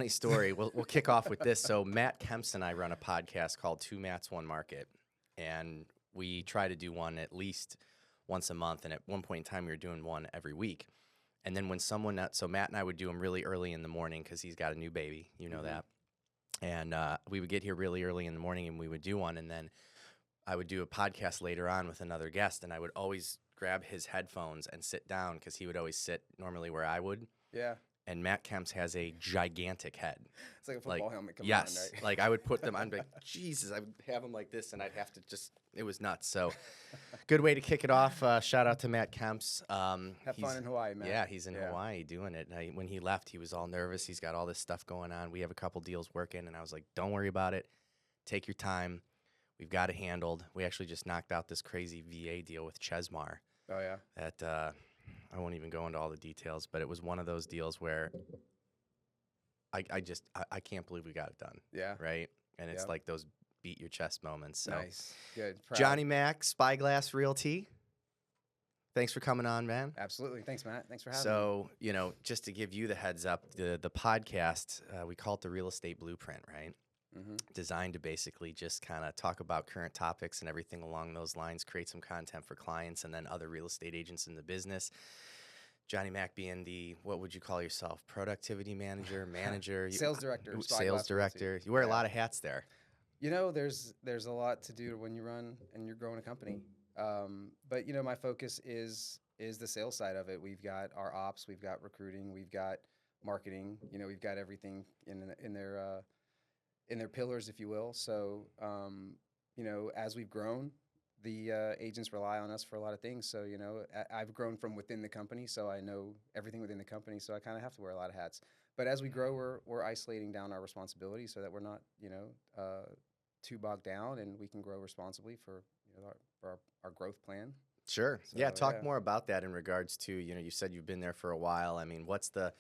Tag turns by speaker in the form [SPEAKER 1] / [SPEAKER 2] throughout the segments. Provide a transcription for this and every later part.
[SPEAKER 1] funny story. We'll kick off with this. So Matt Kemps and I run a podcast called Two Matts, One Market, and we try to do one at least once a month. And at one point in time, we were doing one every week. And then when so Matt and I would do them really early in the morning because he's got a new baby, you know that. And we would get here really early in the morning and we would do one. And then I would do a podcast later on with another guest, and I would always grab his headphones and sit down because he would always sit normally where I would.
[SPEAKER 2] Yeah.
[SPEAKER 1] And Matt Kemps has a gigantic head.
[SPEAKER 2] It's like a football helmet coming
[SPEAKER 1] yes,
[SPEAKER 2] on, right?
[SPEAKER 1] like I would put them on, like, Jesus, I would have them like this, and I'd have to it was nuts. So good way to kick it off. Shout out to Matt Kemps.
[SPEAKER 2] Have fun in Hawaii, man.
[SPEAKER 1] Yeah, he's in Hawaii doing it. When he left, he was all nervous. He's got all this stuff going on. We have a couple deals working, and I was like, don't worry about it. Take your time. We've got it handled. We actually just knocked out this crazy VA deal with Chesmar.
[SPEAKER 2] Oh, yeah?
[SPEAKER 1] That I won't even go into all the details, but it was one of those deals where I can't believe we got it done.
[SPEAKER 2] Yeah.
[SPEAKER 1] Right? And it's like those beat your chest moments. So.
[SPEAKER 2] Nice. Good. Proud.
[SPEAKER 1] Johnny Mac, Spyglass Realty. Thanks for coming on, man.
[SPEAKER 2] Absolutely. Thanks, Matt. Thanks for having me.
[SPEAKER 1] So, just to give you the heads up, the podcast, we call it the Real Estate Blueprint, right? Mm-hmm. Designed to basically just kind of talk about current topics and everything along those lines, create some content for clients and then other real estate agents in the business. Johnny Mac being what would you call yourself? Productivity manager?
[SPEAKER 2] Sales director.
[SPEAKER 1] Sales director. You wear a lot of hats there.
[SPEAKER 2] There's a lot to do when you run and you're growing a company. But my focus is the sales side of it. We've got our ops, we've got recruiting, we've got marketing. We've got everything in their pillars, if you will. So, as we've grown, the agents rely on us for a lot of things. So, I've grown from within the company, so I know everything within the company. So I kind of have to wear a lot of hats. But as we grow, we're isolating down our responsibilities so that we're not, too bogged down, and we can grow responsibly for our growth plan.
[SPEAKER 1] Sure.
[SPEAKER 2] So,
[SPEAKER 1] talk more about that in regards to, you said you've been there for a while. I mean, what's the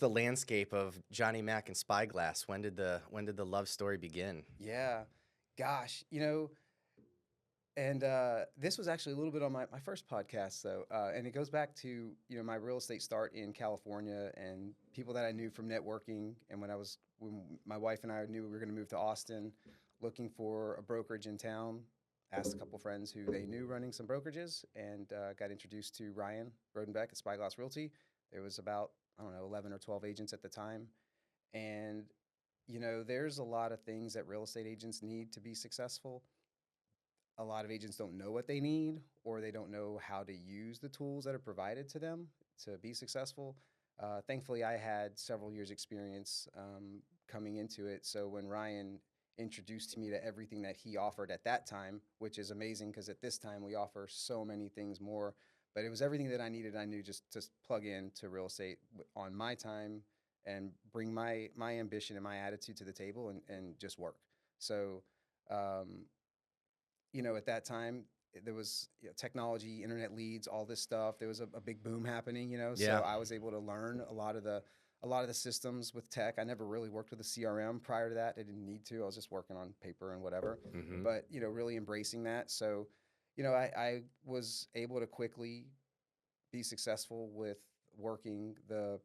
[SPEAKER 1] landscape of Johnny Mac and Spyglass? When did the love story begin?
[SPEAKER 2] Yeah, gosh, and this was actually a little bit on my first podcast, though, and it goes back to my real estate start in California and people that I knew from networking. And when my wife and I knew we were going to move to Austin, looking for a brokerage in town, asked a couple friends who they knew running some brokerages, and got introduced to Ryan Rodenbeck at Spyglass Realty. There was about 11 or 12 agents at the time. And, there's a lot of things that real estate agents need to be successful. A lot of agents don't know what they need, or they don't know how to use the tools that are provided to them to be successful. Thankfully, I had several years experience coming into it. So when Ryan introduced me to everything that he offered at that time, which is amazing because at this time we offer so many things more, but it was everything that I needed. I knew just to plug in to real estate on my time and bring my ambition and my attitude to the table and just work. So, at that time there was technology, internet leads, all this stuff. There was a big boom happening, so I was able to learn a lot of the systems with tech. I never really worked with a CRM prior to that. I didn't need to. I was just working on paper and whatever, but, really embracing that. So, I was able to quickly be successful with working the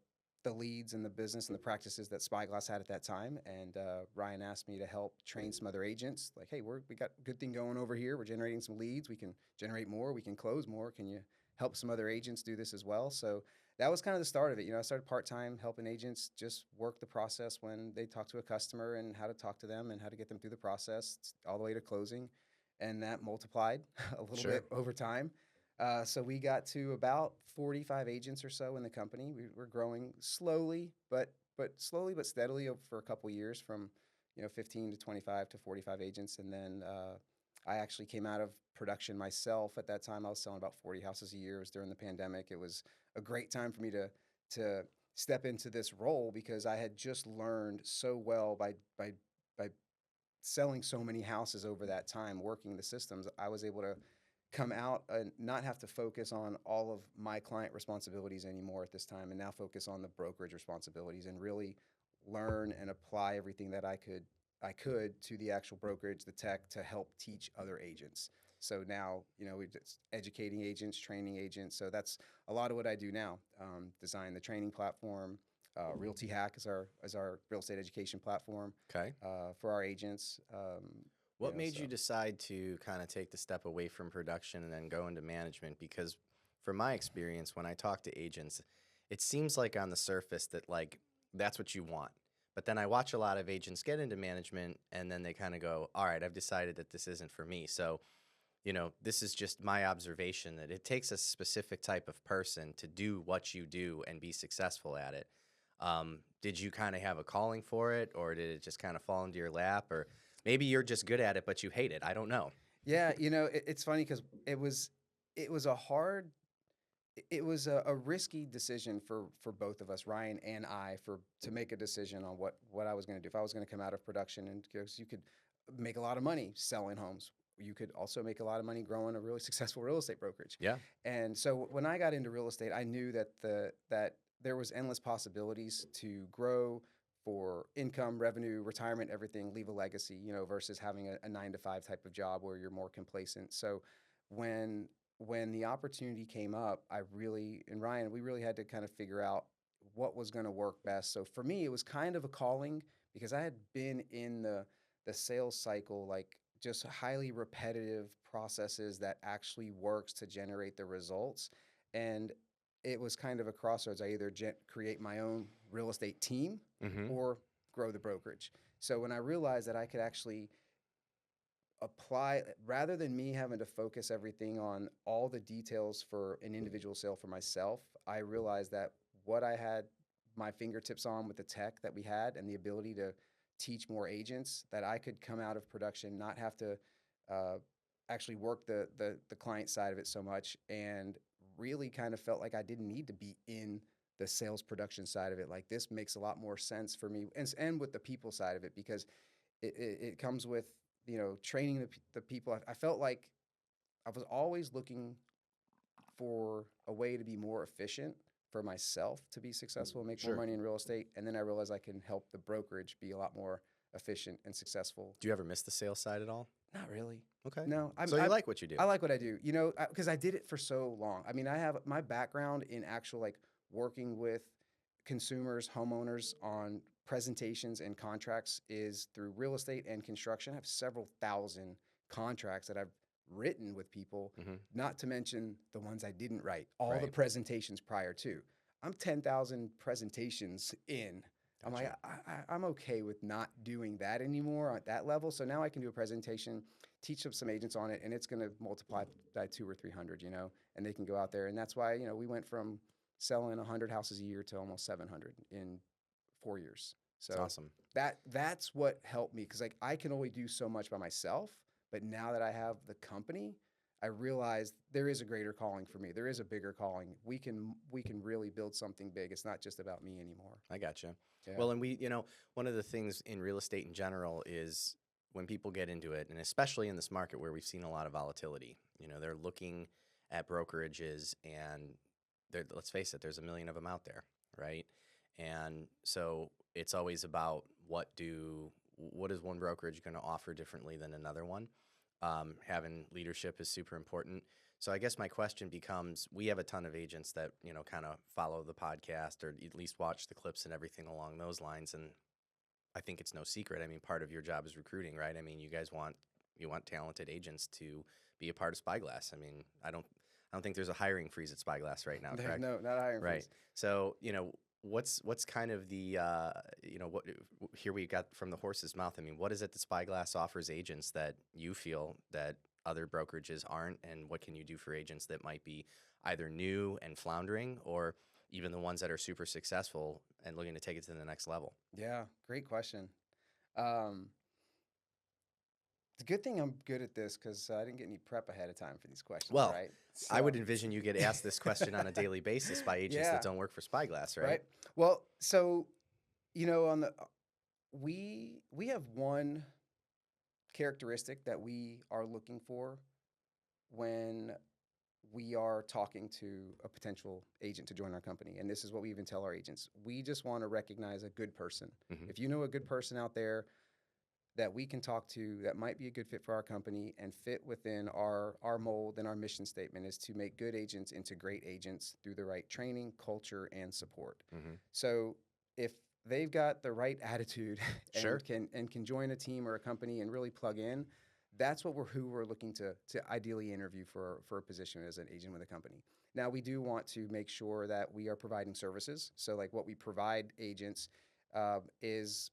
[SPEAKER 2] leads and the business and the practices that Spyglass had at that time. And Ryan asked me to help train some other agents. Like, hey, we got a good thing going over here. We're generating some leads. We can generate more. We can close more. Can you help some other agents do this as well? So that was kind of the start of it. I started part-time helping agents just work the process when they talk to a customer and how to talk to them and how to get them through the process all the way to closing. And that multiplied a little bit over time. So we got to about 45 agents or so in the company. We were growing slowly, but steadily for a couple years, from 15 to 25 to 45 agents. And then I actually came out of production myself. At that time, I was selling about 40 houses a year. It was during the pandemic. It was a great time for me to step into this role because I had just learned so well by selling so many houses over that time, working the systems. I was able to come out and not have to focus on all of my client responsibilities anymore at this time, and now focus on the brokerage responsibilities and really learn and apply everything that I could to the actual brokerage, the tech, to help teach other agents. So now, we're just educating agents, training agents. So that's a lot of what I do now. Design the training platform, Realty Hack is our real estate education platform.
[SPEAKER 1] Okay.
[SPEAKER 2] For our agents.
[SPEAKER 1] What made you decide to kind of take the step away from production and then go into management? Because from my experience, when I talk to agents, it seems like on the surface that like that's what you want. But then I watch a lot of agents get into management and then they kind of go, all right, I've decided that this isn't for me. So, this is just my observation that it takes a specific type of person to do what you do and be successful at it. Did you kind of have a calling for it, or did it just kind of fall into your lap, or maybe you're just good at it, but you hate it? I don't know.
[SPEAKER 2] Yeah, it's funny because it was a hard, it was a risky decision for both of us, Ryan and I, to make a decision on what I was going to do. If I was going to come out of production, and because you could make a lot of money selling homes, you could also make a lot of money growing a really successful real estate brokerage.
[SPEAKER 1] Yeah.
[SPEAKER 2] And so when I got into real estate, I knew that there was endless possibilities to grow for income, revenue, retirement, everything, leave a legacy, versus having a 9 to 5 type of job where you're more complacent. So when the opportunity came up, and Ryan, we really had to kind of figure out what was going to work best. So for me, it was kind of a calling because I had been in the sales cycle, like just highly repetitive processes that actually works to generate the results. And it was kind of a crossroads. I either create my own real estate team or grow the brokerage. So when I realized that I could actually apply, rather than me having to focus everything on all the details for an individual sale for myself, I realized that what I had my fingertips on with the tech that we had and the ability to teach more agents, that I could come out of production, not have to actually work the client side of it so much, and really kind of felt like I didn't need to be in the sales production side of it. Like, this makes a lot more sense for me, and with the people side of it, because it comes with, training the people. I felt like I was always looking for a way to be more efficient for myself to be successful and make more money in real estate. And then I realized I can help the brokerage be a lot more efficient and successful.
[SPEAKER 1] Do you ever miss the sales side at all?
[SPEAKER 2] Not really.
[SPEAKER 1] Okay.
[SPEAKER 2] No.
[SPEAKER 1] So you like what you do?
[SPEAKER 2] I like what I do, because I did it for so long. I mean, I have my background in actual, like, working with consumers, homeowners on presentations and contracts is through real estate and construction. I have several thousand contracts that I've written with people, not to mention the ones I didn't write, all the presentations prior to. I'm 10,000 presentations in. Gotcha. I'm like, I'm okay with not doing that anymore at that level. So now I can do a presentation, teach some agents on it, and it's going to multiply by 200 or 300, and they can go out there. And that's why, we went from selling 100 houses a year to almost 700 in 4 years. So
[SPEAKER 1] that's awesome.
[SPEAKER 2] That's what helped me, because, like, I can only do so much by myself. But now that I have the company, I realize there is a greater calling for me. There is a bigger calling. We can really build something big. It's not just about me anymore.
[SPEAKER 1] I gotcha.
[SPEAKER 2] Yeah.
[SPEAKER 1] Well, and one of the things in real estate in general is when people get into it, and especially in this market where we've seen a lot of volatility, they're looking at brokerages, and let's face it, there's a million of them out there, right? And so it's always about what is one brokerage going to offer differently than another one. Having leadership is super important. So I guess my question becomes, we have a ton of agents that, kind of follow the podcast or at least watch the clips and everything along those lines. And I think it's no secret. I mean, part of your job is recruiting, right? I mean, you guys want talented agents to be a part of Spyglass. I mean, I don't think there's a hiring freeze at Spyglass right now, correct?
[SPEAKER 2] No, not a hiring freeze.
[SPEAKER 1] Right. So, what's kind of the, what here we got from the horse's mouth. I mean, what is it that Spyglass offers agents that you feel that other brokerages aren't, and what can you do for agents that might be either new and floundering, or even the ones that are super successful and looking to take it to the next level?
[SPEAKER 2] Yeah, great question. It's a good thing I'm good at this, because I didn't get any prep ahead of time for these questions.
[SPEAKER 1] Well,
[SPEAKER 2] right?
[SPEAKER 1] I would envision you get asked this question on a daily basis by agents that don't work for Spyglass, right?
[SPEAKER 2] Right. Well, so, we have one characteristic that we are looking for when we are talking to a potential agent to join our company. And this is what we even tell our agents. We just want to recognize a good person. If you know a good person out there that we can talk to that might be a good fit for our company and fit within our mold, and our mission statement is to make good agents into great agents through the right training, culture, and support. So if they've got the right attitude
[SPEAKER 1] Sure.
[SPEAKER 2] and can join a team or a company and really plug in, that's who we're looking to ideally interview for a position as an agent with a company. Now, we do want to make sure that we are providing services. So, like what we provide agents is,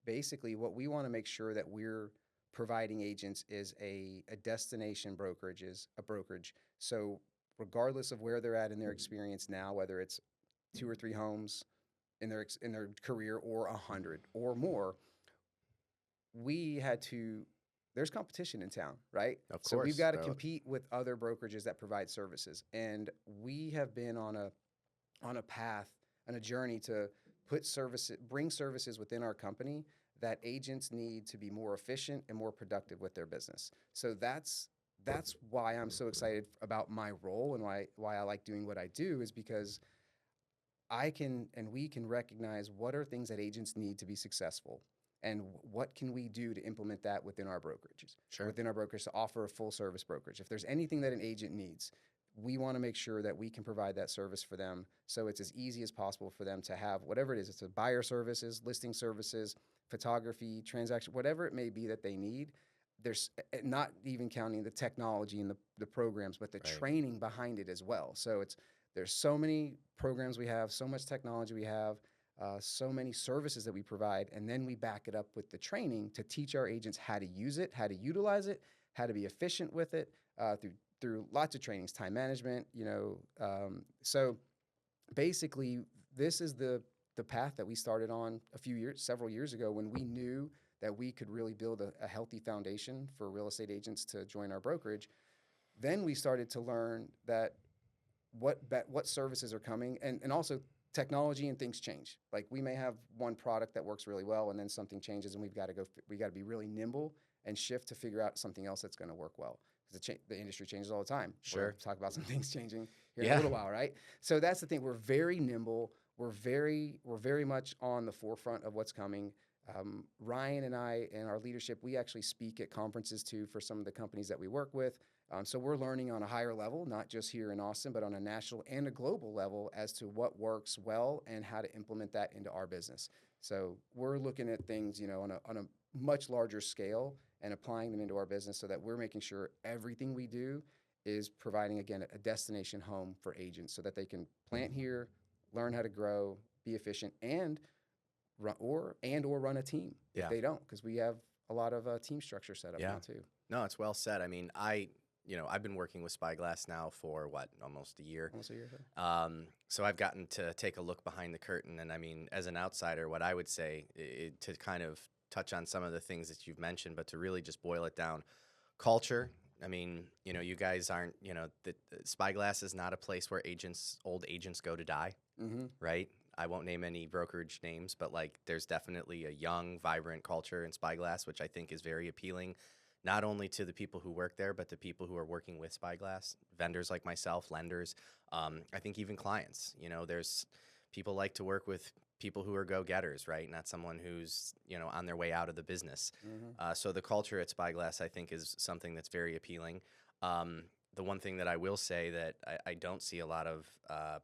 [SPEAKER 2] basically what we want to make sure that we're providing agents is a destination brokerage, is a brokerage. So, regardless of where they're at in their experience now, whether it's 2 or 3 homes in their career or 100 or more, we had to there's competition in town, right?
[SPEAKER 1] Of
[SPEAKER 2] So we've
[SPEAKER 1] course.
[SPEAKER 2] got to compete with other brokerages that provide services. And we have been on a path, on a journey to bring services within our company that agents need to be more efficient and more productive with their business. So that's why I'm so excited about my role, and why I like doing what I do, is because I can and we can recognize what are things that agents need to be successful, and what can we do to implement that within our brokerages,
[SPEAKER 1] Sure.
[SPEAKER 2] within our brokers, to offer a full service brokerage. If there's anything that an agent needs, we want to make sure that we can provide that service for them, so it's as easy as possible for them to have whatever it is. It's a buyer services, listing services, photography, transaction, whatever it may be that they need. There's not even counting the technology and the programs, but the
[SPEAKER 1] Right.
[SPEAKER 2] training behind it as well. So there's so many programs we have, so much technology we have, so many services that we provide, and then we back it up with the training to teach our agents how to use it, how to utilize it, how to be efficient with it, through lots of trainings, time management. So basically, this is the path that we started on several years ago, when we knew that we could really build a healthy foundation for real estate agents to join our brokerage. Then we started to learn that what services are coming, and also technology and things change. Like, we may have one product that works really well, and then something changes, and we got to be really nimble and shift to figure out something else that's going to work well, because the industry changes all the time.
[SPEAKER 1] Sure.
[SPEAKER 2] We'll talk about some things changing here in a little while, right? So that's the thing. We're very nimble. We're very much on the forefront of what's coming. Ryan and I and our leadership, we actually speak at conferences too for some of the companies that we work with. So we're learning on a higher level, not just here in Austin, but on a national and a global level, as to what works well and how to implement that into our business. So we're looking at things, on a much larger scale, and applying them into our business, so that we're making sure everything we do is providing, again, a destination home for agents, so that they can plant here, learn how to grow, be efficient, and or run a team if they don't, because we have a lot of team structure set up now too.
[SPEAKER 1] No, it's well said. I mean, I've been working with Spyglass now for almost a year.
[SPEAKER 2] Almost a year.
[SPEAKER 1] So I've gotten to take a look behind the curtain, and I mean, as an outsider, what I would say, to kind of touch on some of the things that you've mentioned, but to really just boil it down, culture. I mean, you guys aren't, Spyglass is not a place where old agents go to die, right? I won't name any brokerage names, but there's definitely a young, vibrant culture in Spyglass, which I think is very appealing, not only to the people who work there, but the people who are working with Spyglass, vendors like myself, lenders, I think even clients. There's people like to work with people who are go-getters, right? Not someone who's, on their way out of the business. So the culture at Spyglass, I think, is something that's very appealing. The one thing that I will say that I don't see a lot of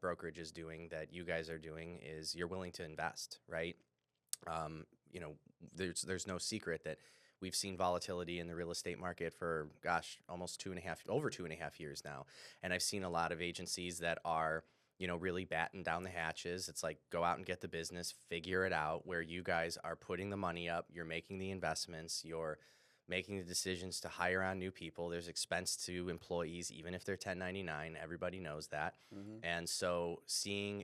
[SPEAKER 1] brokerages doing that you guys are doing is you're willing to invest, right? There's no secret that we've seen volatility in the real estate market for, almost over 2.5 years now. And I've seen a lot of agencies that are, really batten down the hatches. It's like, go out and get the business, figure it out, where you guys are putting the money up, you're making the investments, you're making the decisions to hire on new people. There's expense to employees, even if they're 1099. Everybody knows that. And so seeing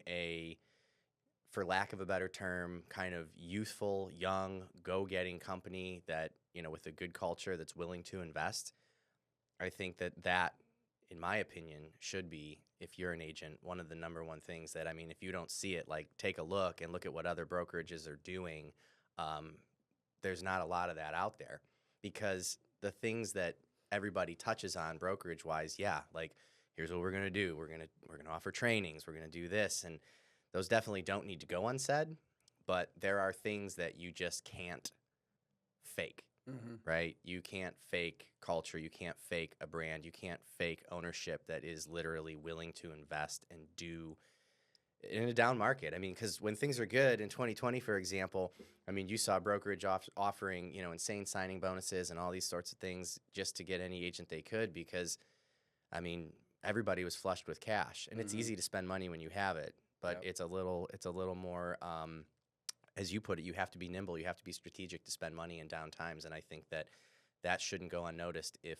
[SPEAKER 1] for lack of a better term, kind of youthful, young, go-getting company that, with a good culture that's willing to invest, I think that, in my opinion, should be, if you're an agent, one of the number one things that, I mean, if you don't see it, take a look and look at what other brokerages are doing. There's not a lot of that out there, because the things that everybody touches on brokerage-wise, here's what we're going to do. We're going to offer trainings. We're going to do this. And those definitely don't need to go unsaid, but there are things that you just can't fake, right? You can't fake culture. You can't fake a brand. You can't fake ownership that is literally willing to invest and do in a down market. I mean, because when things are good in 2020, for example, I mean, you saw brokerage offering, insane signing bonuses and all these sorts of things just to get any agent they could because, I mean, everybody was flushed with cash, and it's easy to spend money when you have it, but it's a little more, as you put it, you have to be nimble, you have to be strategic to spend money in down times, and I think that shouldn't go unnoticed if,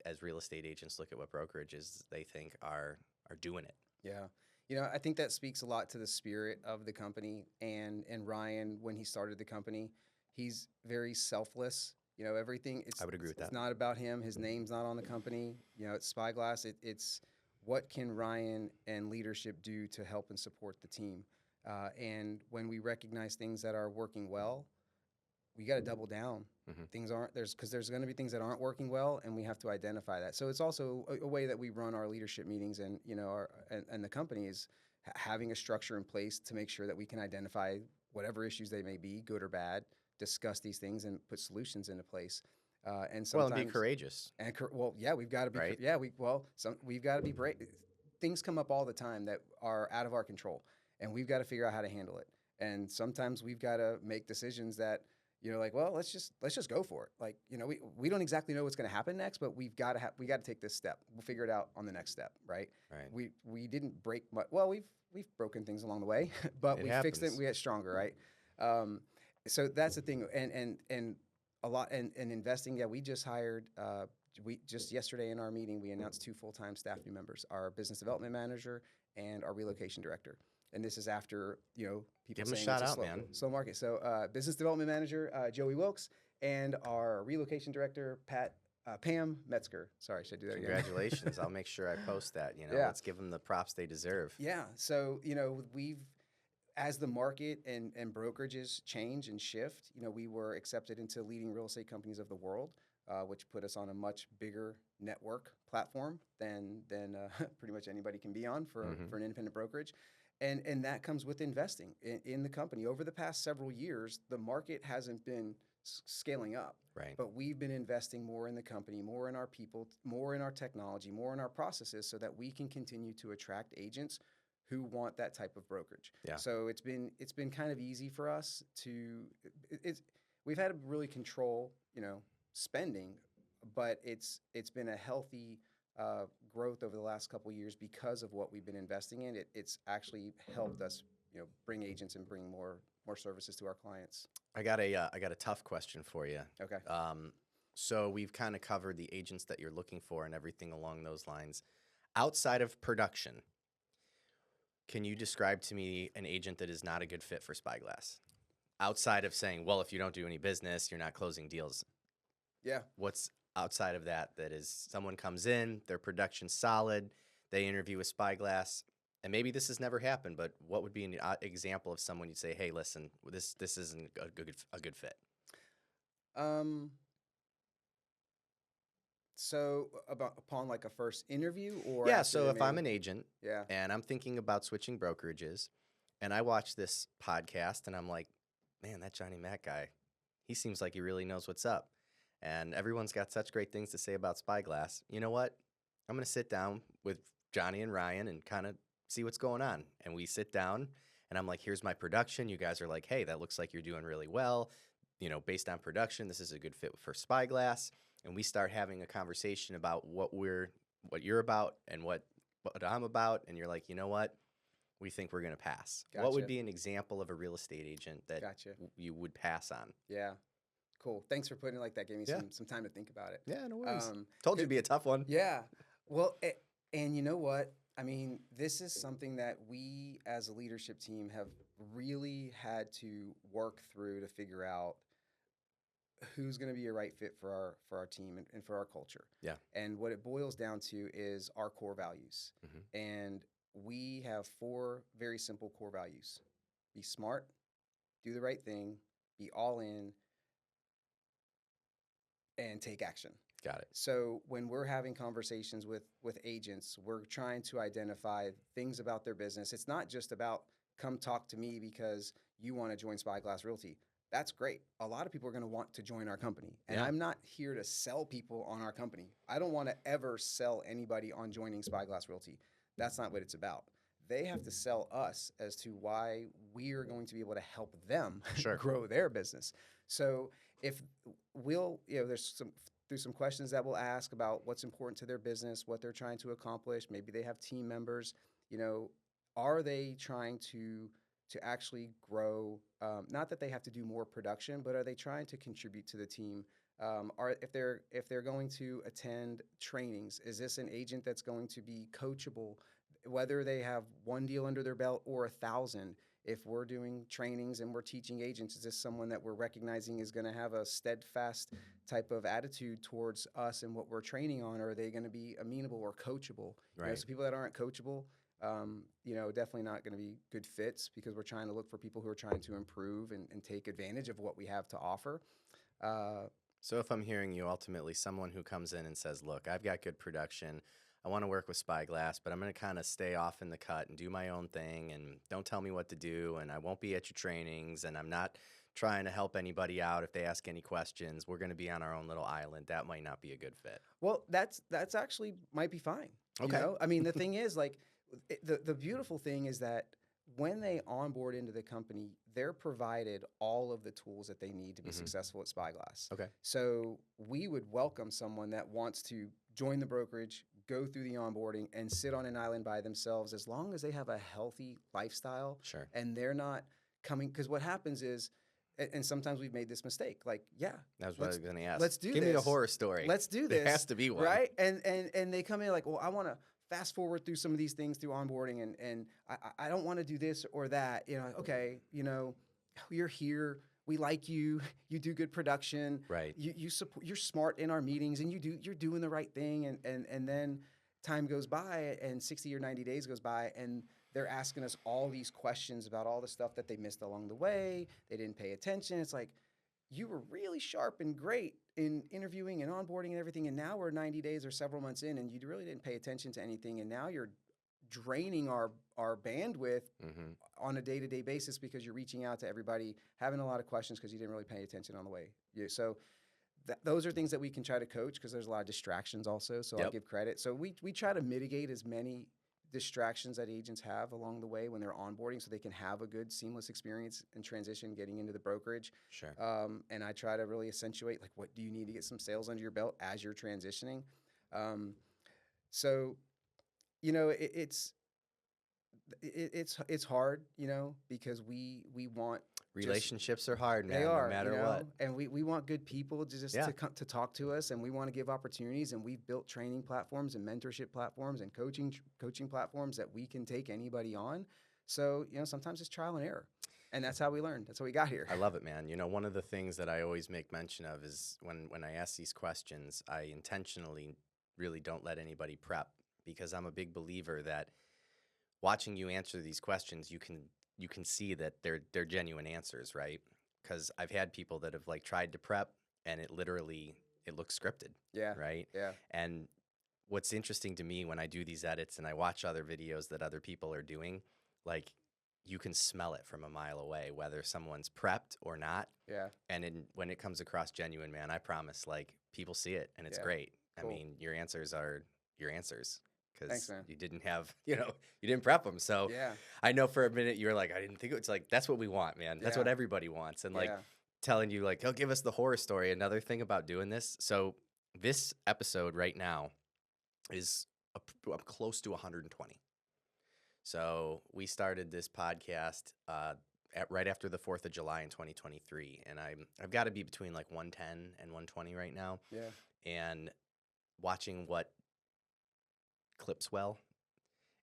[SPEAKER 1] as real estate agents look at what brokerages they think are doing it.
[SPEAKER 2] Yeah. I think that speaks a lot to the spirit of the company and Ryan, when he started the company, he's very selfless. Everything,
[SPEAKER 1] I would agree with
[SPEAKER 2] it's
[SPEAKER 1] that.
[SPEAKER 2] not about him. His name's not on the company. It's Spyglass. It's what can Ryan and leadership do to help and support the team. And when we recognize things that are working well, we got to double down. Things aren't because there's going to be things that aren't working well, and we have to identify that. So it's also a way that we run our leadership meetings, and and the company is having a structure in place to make sure that we can identify whatever issues they may be, good or bad, discuss these things, and put solutions into place. And sometimes,
[SPEAKER 1] and be courageous.
[SPEAKER 2] And we've got to be
[SPEAKER 1] right.
[SPEAKER 2] We've got to be brave. Things come up all the time that are out of our control, and we've got to figure out how to handle it. And sometimes we've got to make decisions that, let's just go for it. Like, we don't exactly know what's going to happen next, but we got to take this step. We'll figure it out on the next step, right?
[SPEAKER 1] Right.
[SPEAKER 2] We didn't break much. Well, we've broken things along the way, but we fixed it. We get stronger, right? So that's the thing. And a lot and investing. Yeah, we just hired. We just yesterday in our meeting we announced 2 full-time staff new members: our business development manager and our relocation director. And this is after, people
[SPEAKER 1] give them
[SPEAKER 2] saying
[SPEAKER 1] a shout
[SPEAKER 2] it's
[SPEAKER 1] out, man.
[SPEAKER 2] slow market. So business development manager, Joey Wilkes, and our relocation director, Pam Metzger. Sorry, should I do that again?
[SPEAKER 1] Congratulations. I'll make sure I post that. Let's give them the props they deserve.
[SPEAKER 2] Yeah. So, as the market and brokerages change and shift, we were accepted into leading real estate companies of the world, which put us on a much bigger network platform than pretty much anybody can be on for an independent brokerage. And that comes with investing in the company. Over the past several years, the market hasn't been scaling up.
[SPEAKER 1] Right.
[SPEAKER 2] But we've been investing more in the company, more in our people, more in our technology, more in our processes, so that we can continue to attract agents who want that type of brokerage.
[SPEAKER 1] Yeah.
[SPEAKER 2] So it's been kind of easy for us to we've had to really control, spending, but it's been a healthy growth over the last couple of years because of what we've been investing in. It's actually helped us, bring agents and bring more services to our clients.
[SPEAKER 1] I got a tough question for you.
[SPEAKER 2] Okay.
[SPEAKER 1] So we've kind of covered the agents that you're looking for and everything along those lines. Outside of production, can you describe to me an agent that is not a good fit for Spyglass? Outside of saying, well, if you don't do any business, you're not closing deals.
[SPEAKER 2] Yeah.
[SPEAKER 1] What's outside of that is someone comes in, their production's solid, they interview with Spyglass, and maybe this has never happened, but what would be an example of someone you'd say, hey, listen, this isn't a good fit?
[SPEAKER 2] So upon like a first interview, or
[SPEAKER 1] yeah. So if I'm an agent,
[SPEAKER 2] yeah,
[SPEAKER 1] and I'm thinking about switching brokerages, and I watch this podcast, and I'm like, man, that Johnny Mac guy, he seems like he really knows what's up, and everyone's got such great things to say about Spyglass. You know what? I'm gonna sit down with Johnny and Ryan and kind of see what's going on. And we sit down, and I'm like, here's my production. You guys are like, hey, that looks like you're doing really well. Based on production, this is a good fit for Spyglass. And we start having a conversation about what you're about and what I'm about. And you're like, you know what? We think we're going to pass.
[SPEAKER 2] Gotcha.
[SPEAKER 1] What would be an example of a real estate agent that you would pass on?
[SPEAKER 2] Yeah. Cool. Thanks for putting it like that. Gave me some time to think about it.
[SPEAKER 1] Yeah, no worries. Told you it'd be a tough one.
[SPEAKER 2] Yeah. Well, and you know what? I mean, this is something that we as a leadership team have really had to work through to figure out who's going to be a right fit for our team and for our culture.
[SPEAKER 1] Yeah.
[SPEAKER 2] And what it boils down to is our core values. And we have 4 very simple core values: be smart, do the right thing, be all in, and take action.
[SPEAKER 1] Got it.
[SPEAKER 2] So when we're having conversations with agents, we're trying to identify things about their business. It's not just about come talk to me because you want to join Spyglass Realty. That's great. A lot of people are going to want to join our company. And I'm not here to sell people on our company. I don't want to ever sell anybody on joining Spyglass Realty. That's not what it's about. they have to sell us as to why we are going to be able to help them
[SPEAKER 1] Sure.
[SPEAKER 2] grow their business. So if we'll, there's some questions that we'll ask about what's important to their business, what they're trying to accomplish. Maybe they have team members, are they trying to actually grow? Not that they have to do more production, but are they trying to contribute to the team? If they're going to attend trainings, is this an agent that's going to be coachable, whether they have one deal under their belt or 1,000? If we're doing trainings and we're teaching agents, is this someone that we're recognizing is going to have a steadfast type of attitude towards us and what we're training on? Or are they going to be amenable or coachable?
[SPEAKER 1] Right.
[SPEAKER 2] So people that aren't coachable, definitely not going to be good fits, because we're trying to look for people who are trying to improve and take advantage of what we have to offer.
[SPEAKER 1] So if I'm hearing you, ultimately someone who comes in and says, look, I've got good production, I want to work with Spyglass, but I'm going to kind of stay off in the cut and do my own thing, and don't tell me what to do, and I won't be at your trainings, and I'm not trying to help anybody out if they ask any questions. We're going to be on our own little island. That might not be a good fit.
[SPEAKER 2] Well, that's actually might be fine.
[SPEAKER 1] Okay.
[SPEAKER 2] I mean, the thing is, like, the beautiful thing is that when they onboard into the company, they're provided all of the tools that they need to be successful at Spyglass.
[SPEAKER 1] Okay.
[SPEAKER 2] So we would welcome someone that wants to join the brokerage, go through the onboarding, and sit on an island by themselves, as long as they have a healthy lifestyle.
[SPEAKER 1] Sure.
[SPEAKER 2] And they're not coming, because what happens is, and sometimes we've made this mistake, like,
[SPEAKER 1] That's what I was going to ask.
[SPEAKER 2] Let's do this.
[SPEAKER 1] Give me a horror story.
[SPEAKER 2] Let's do this.
[SPEAKER 1] There has to be one.
[SPEAKER 2] Right? And they come in like, well, I want to fast forward through some of these things through onboarding, and I don't want to do this or that. Okay, you're here. We like you. You do good production.
[SPEAKER 1] Right.
[SPEAKER 2] You support. You're smart in our meetings, and you're doing the right thing. And then time goes by, and 60 or 90 days goes by, and they're asking us all these questions about all the stuff that they missed along the way. They didn't pay attention. It's like, you were really sharp and great in interviewing and onboarding and everything, and now we're 90 days or several months in, and you really didn't pay attention to anything, and now you're draining our bandwidth on a day-to-day basis, because you're reaching out to everybody, having a lot of questions because you didn't really pay attention on the way. So those are things that we can try to coach, because there's a lot of distractions also, so I'll give credit. So we try to mitigate as many distractions that agents have along the way when they're onboarding, so they can have a good seamless experience and transition getting into the brokerage.
[SPEAKER 1] Sure.
[SPEAKER 2] And I try to really accentuate, like, what do you need to get some sales under your belt as you're transitioning. So, it's hard, because we want
[SPEAKER 1] relationships are hard, man.
[SPEAKER 2] They are,
[SPEAKER 1] no matter what.
[SPEAKER 2] And we want good people to come to talk to us, and we want to give opportunities, and we've built training platforms and mentorship platforms and coaching platforms that we can take anybody on. So, sometimes it's trial and error. And that's how we learn. That's how we got here.
[SPEAKER 1] I love it, man. One of the things that I always make mention of is when I ask these questions, I intentionally really don't let anybody prep, because I'm a big believer that watching you answer these questions, you can see that they're genuine answers, right? Because I've had people that have tried to prep, and it looks scripted.
[SPEAKER 2] Yeah.
[SPEAKER 1] Right.
[SPEAKER 2] Yeah.
[SPEAKER 1] And what's interesting to me when I do these edits and I watch other videos that other people are doing, you can smell it from a mile away, whether someone's prepped or not.
[SPEAKER 2] Yeah.
[SPEAKER 1] And when it comes across genuine, man, I promise, people see it, and it's great. Cool. I mean, your answers are your answers, because you didn't have, you didn't prep them. So I know for a minute you were like, I didn't think it's that's what we want, man. That's what everybody wants. And telling you oh, give us the horror story. Another thing about doing this. So this episode right now is close to 120. So we started this podcast right after the 4th of July in 2023, and I've got to be between 110 and 120 right now.
[SPEAKER 2] Yeah.
[SPEAKER 1] And watching what clips well,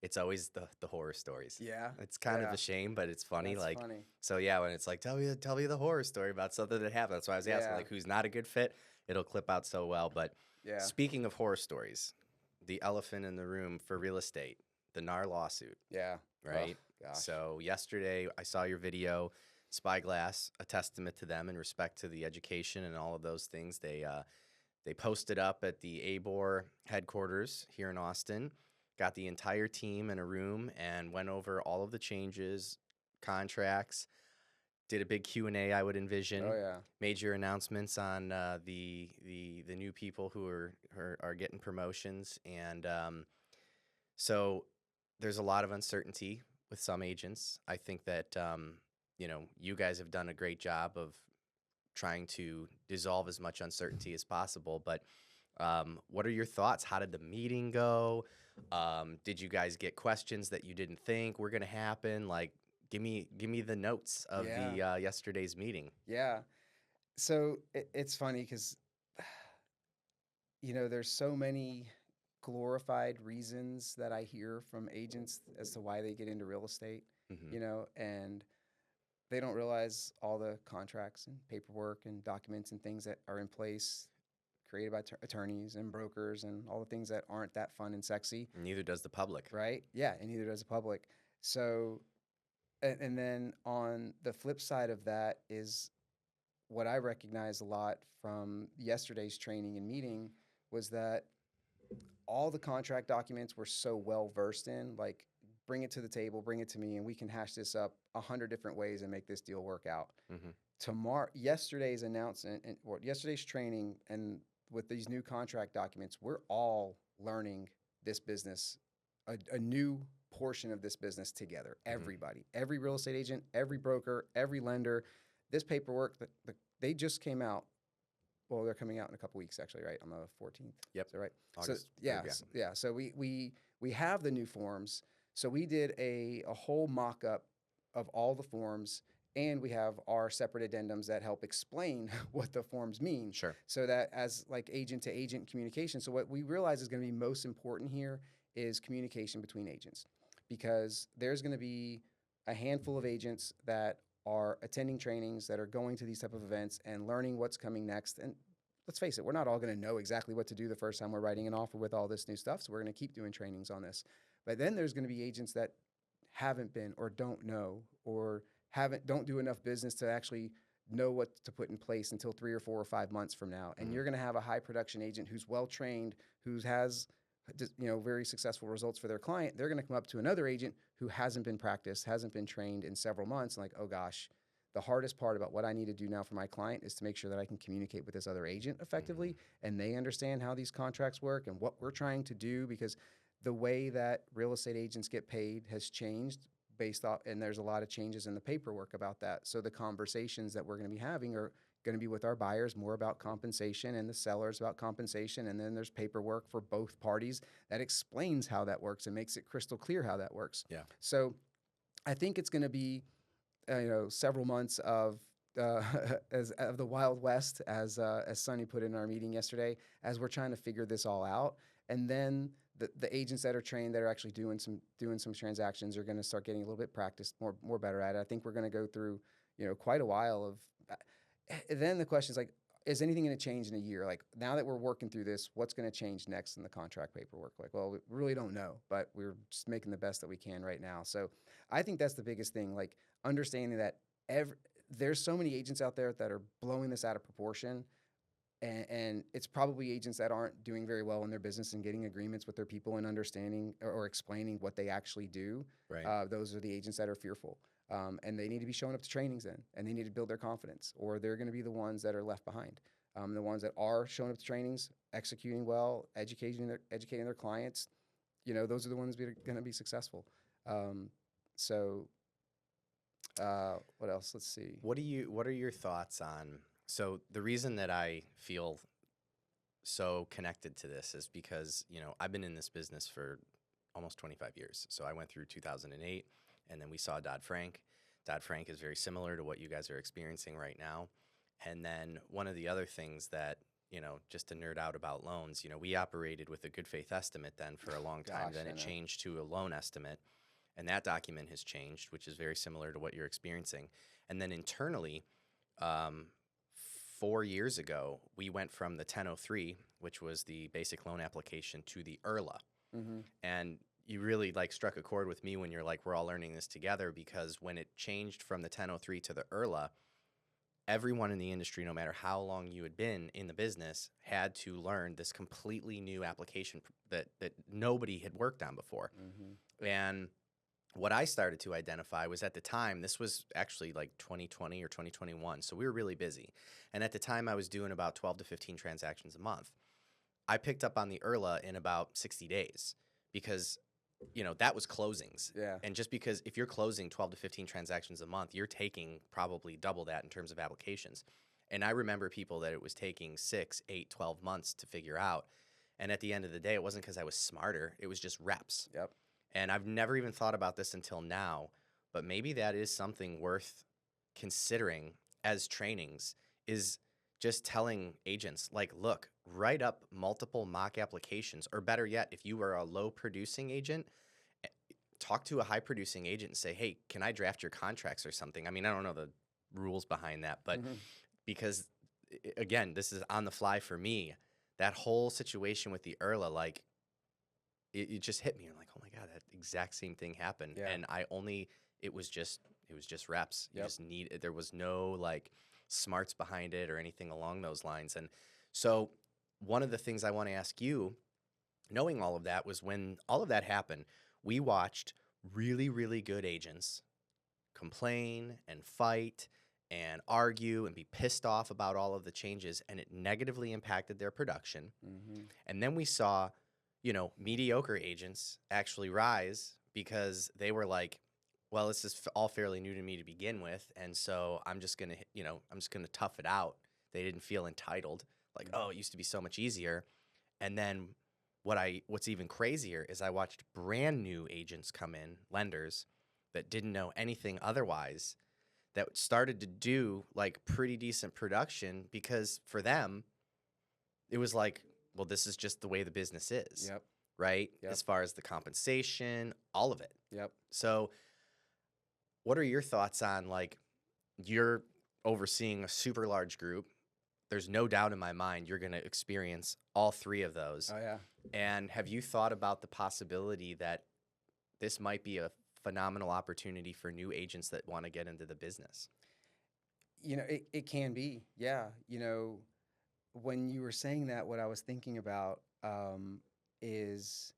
[SPEAKER 1] it's always the horror stories.
[SPEAKER 2] Yeah.
[SPEAKER 1] It's kind of a shame, but it's funny.
[SPEAKER 2] That's funny.
[SPEAKER 1] So when it's tell me the horror story about something that happened. That's why I was asking who's not a good fit. It'll clip out so well. But speaking of horror stories, the elephant in the room for real estate, the NAR lawsuit.
[SPEAKER 2] Yeah.
[SPEAKER 1] Right?
[SPEAKER 2] Oh, gosh.
[SPEAKER 1] So yesterday I saw your video, Spyglass, a testament to them in respect to the education and all of those things. They posted up at the ABOR headquarters here in Austin, got the entire team in a room and went over all of the changes, contracts, did a big Q&A, I would envision.
[SPEAKER 2] Oh, yeah.
[SPEAKER 1] Major announcements on the new people who are getting promotions. And so there's a lot of uncertainty with some agents. I think that, you guys have done a great job of trying to dissolve as much uncertainty as possible. But what are your thoughts? How did the meeting go? Did you guys get questions that you didn't think were going to happen? Like, give me the notes of
[SPEAKER 2] Yeah.
[SPEAKER 1] the yesterday's meeting.
[SPEAKER 2] Yeah. So it's funny because, there's so many glorified reasons that I hear from agents as to why they get into real estate,
[SPEAKER 1] Hmm.
[SPEAKER 2] and they don't realize all the contracts and paperwork and documents and things that are in place created by attorneys and brokers and all the things that aren't that fun and sexy,
[SPEAKER 1] Neither does the public.
[SPEAKER 2] right? Yeah, and neither does the public. So, and then on the flip side of that is what I recognized a lot from yesterday's training and meeting was that all the contract documents were so well versed in, like, bring it to the table, bring it to me, and we can hash this up 100 different ways and make this deal work out.
[SPEAKER 1] Hmm.
[SPEAKER 2] Yesterday's announcement or yesterday's training, and with these new contract documents, we're all learning this business, a new portion of this business together. Everybody, every real estate agent, every broker, every lender, this paperwork they just came out. Well, they're coming out in a couple weeks, actually, right? On the 14th.
[SPEAKER 1] Yep.
[SPEAKER 2] Is that right?
[SPEAKER 1] August.
[SPEAKER 2] So yeah,
[SPEAKER 1] Yeah.
[SPEAKER 2] yeah. So we have the new forms. So we did a whole mock-up of all the forms, and we have our separate addendums that help explain what the forms mean.
[SPEAKER 1] Sure.
[SPEAKER 2] So that as like agent to agent communication. So what we realize is going to be most important here is communication between agents, because there's going to be a handful of agents that are attending trainings, that are going to these type of events and learning what's coming next. And let's face it, we're not all going to know exactly what to do the first time we're writing an offer with all this new stuff. So we're going to keep doing trainings on this. But then there's going to be agents that haven't been or don't know or don't do enough business to actually know what to put in place until 3 or 4 or 5 months from now. And you're going to have a high production agent who's well trained, who has very successful results for their client. They're going to come up to another agent who hasn't been practiced, hasn't been trained in several months, and like, oh gosh, the hardest part about what I need to do now for my client is to make sure that I can communicate with this other agent effectively, and they understand how these contracts work and what we're trying to do, because the way that real estate agents get paid has changed based off, and there's a lot of changes in the paperwork about that. So the conversations that we're going to be having are going to be with our buyers more about compensation, and the sellers about compensation, and then there's paperwork for both parties that explains how that works and makes it crystal clear how that works.
[SPEAKER 1] Yeah.
[SPEAKER 2] So I think it's going to be several months of of the Wild West, as Sonny put in our meeting yesterday, as we're trying to figure this all out. And then the agents that are trained, that are actually doing some transactions, are going to start getting a little bit practiced, more better at it. I think we're going to go through quite a while of. Then the question is like, is anything going to change in a year? Like, now that we're working through this, what's going to change next in the contract paperwork? Like, well, we really don't know, but we're just making the best that we can right now. So I think that's the biggest thing, like understanding that there's so many agents out there that are blowing this out of proportion. And it's probably agents that aren't doing very well in their business and getting agreements with their people and understanding or explaining what they actually do.
[SPEAKER 1] Right.
[SPEAKER 2] Those are the agents that are fearful. And they need to be showing up to trainings then, and they need to build their confidence, or they're going to be the ones that are left behind. The ones that are showing up to trainings, executing well, educating their clients, those are the ones that are going to be successful. What else? Let's see.
[SPEAKER 1] What are your thoughts on? So the reason that I feel so connected to this is because, I've been in this business for almost 25 years. So I went through 2008, and then we saw Dodd-Frank. Dodd-Frank is very similar to what you guys are experiencing right now. And then one of the other things that, just to nerd out about loans, we operated with a good faith estimate then for a long time. Then it changed to a loan estimate. And that document has changed, which is very similar to what you're experiencing. And then internally, 4 years ago, we went from the 1003, which was the basic loan application, to the IRLA.
[SPEAKER 2] Mm-hmm.
[SPEAKER 1] And you really struck a chord with me when you're like, we're all learning this together, because when it changed from the 1003 to the IRLA, everyone in the industry, no matter how long you had been in the business, had to learn this completely new application that nobody had worked on before.
[SPEAKER 2] Mm-hmm.
[SPEAKER 1] And what I started to identify was, at the time, this was actually like 2020 or 2021, so we were really busy. And at the time, I was doing about 12 to 15 transactions a month. I picked up on the IRLA in about 60 days, because that was closings.
[SPEAKER 2] Yeah.
[SPEAKER 1] And just because if you're closing 12 to 15 transactions a month, you're taking probably double that in terms of applications. And I remember people that it was taking 6, 8, 12 months to figure out. And at the end of the day, it wasn't because I was smarter. It was just reps.
[SPEAKER 2] Yep.
[SPEAKER 1] And I've never even thought about this until now, but maybe that is something worth considering as trainings, is just telling agents, like, look, write up multiple mock applications, or better yet, if you are a low producing agent, talk to a high producing agent and say, hey, can I draft your contracts or something? I mean, I don't know the rules behind that, but because again, this is on the fly for me, that whole situation with the IRLA, like it just hit me. I'm like, oh my God, that exact same thing happened.
[SPEAKER 2] Yeah.
[SPEAKER 1] And it was just reps. You
[SPEAKER 2] Yep.
[SPEAKER 1] just there was no like smarts behind it or anything along those lines. And so one of the things I want to ask you, knowing all of that, was when all of that happened, we watched really, really good agents complain and fight and argue and be pissed off about all of the changes, and it negatively impacted their production. And then we saw, mediocre agents actually rise because they were like, well, this is all fairly new to me to begin with, and so I'm just gonna, tough it out. They didn't feel entitled, like, oh, it used to be so much easier. And then what's even crazier is I watched brand new agents come in, lenders that didn't know anything otherwise, that started to do like pretty decent production because for them, it was like, well, this is just the way the business is.
[SPEAKER 2] Yep.
[SPEAKER 1] Right?
[SPEAKER 2] Yep.
[SPEAKER 1] As far as the compensation, all of it.
[SPEAKER 2] Yep.
[SPEAKER 1] So what are your thoughts on, like, you're overseeing a super large group? There's no doubt in my mind you're going to experience all three of those.
[SPEAKER 2] Oh, yeah.
[SPEAKER 1] And have you thought about the possibility that this might be a phenomenal opportunity for new agents that want to get into the business?
[SPEAKER 2] It can be. Yeah. When you were saying that, what I was thinking about is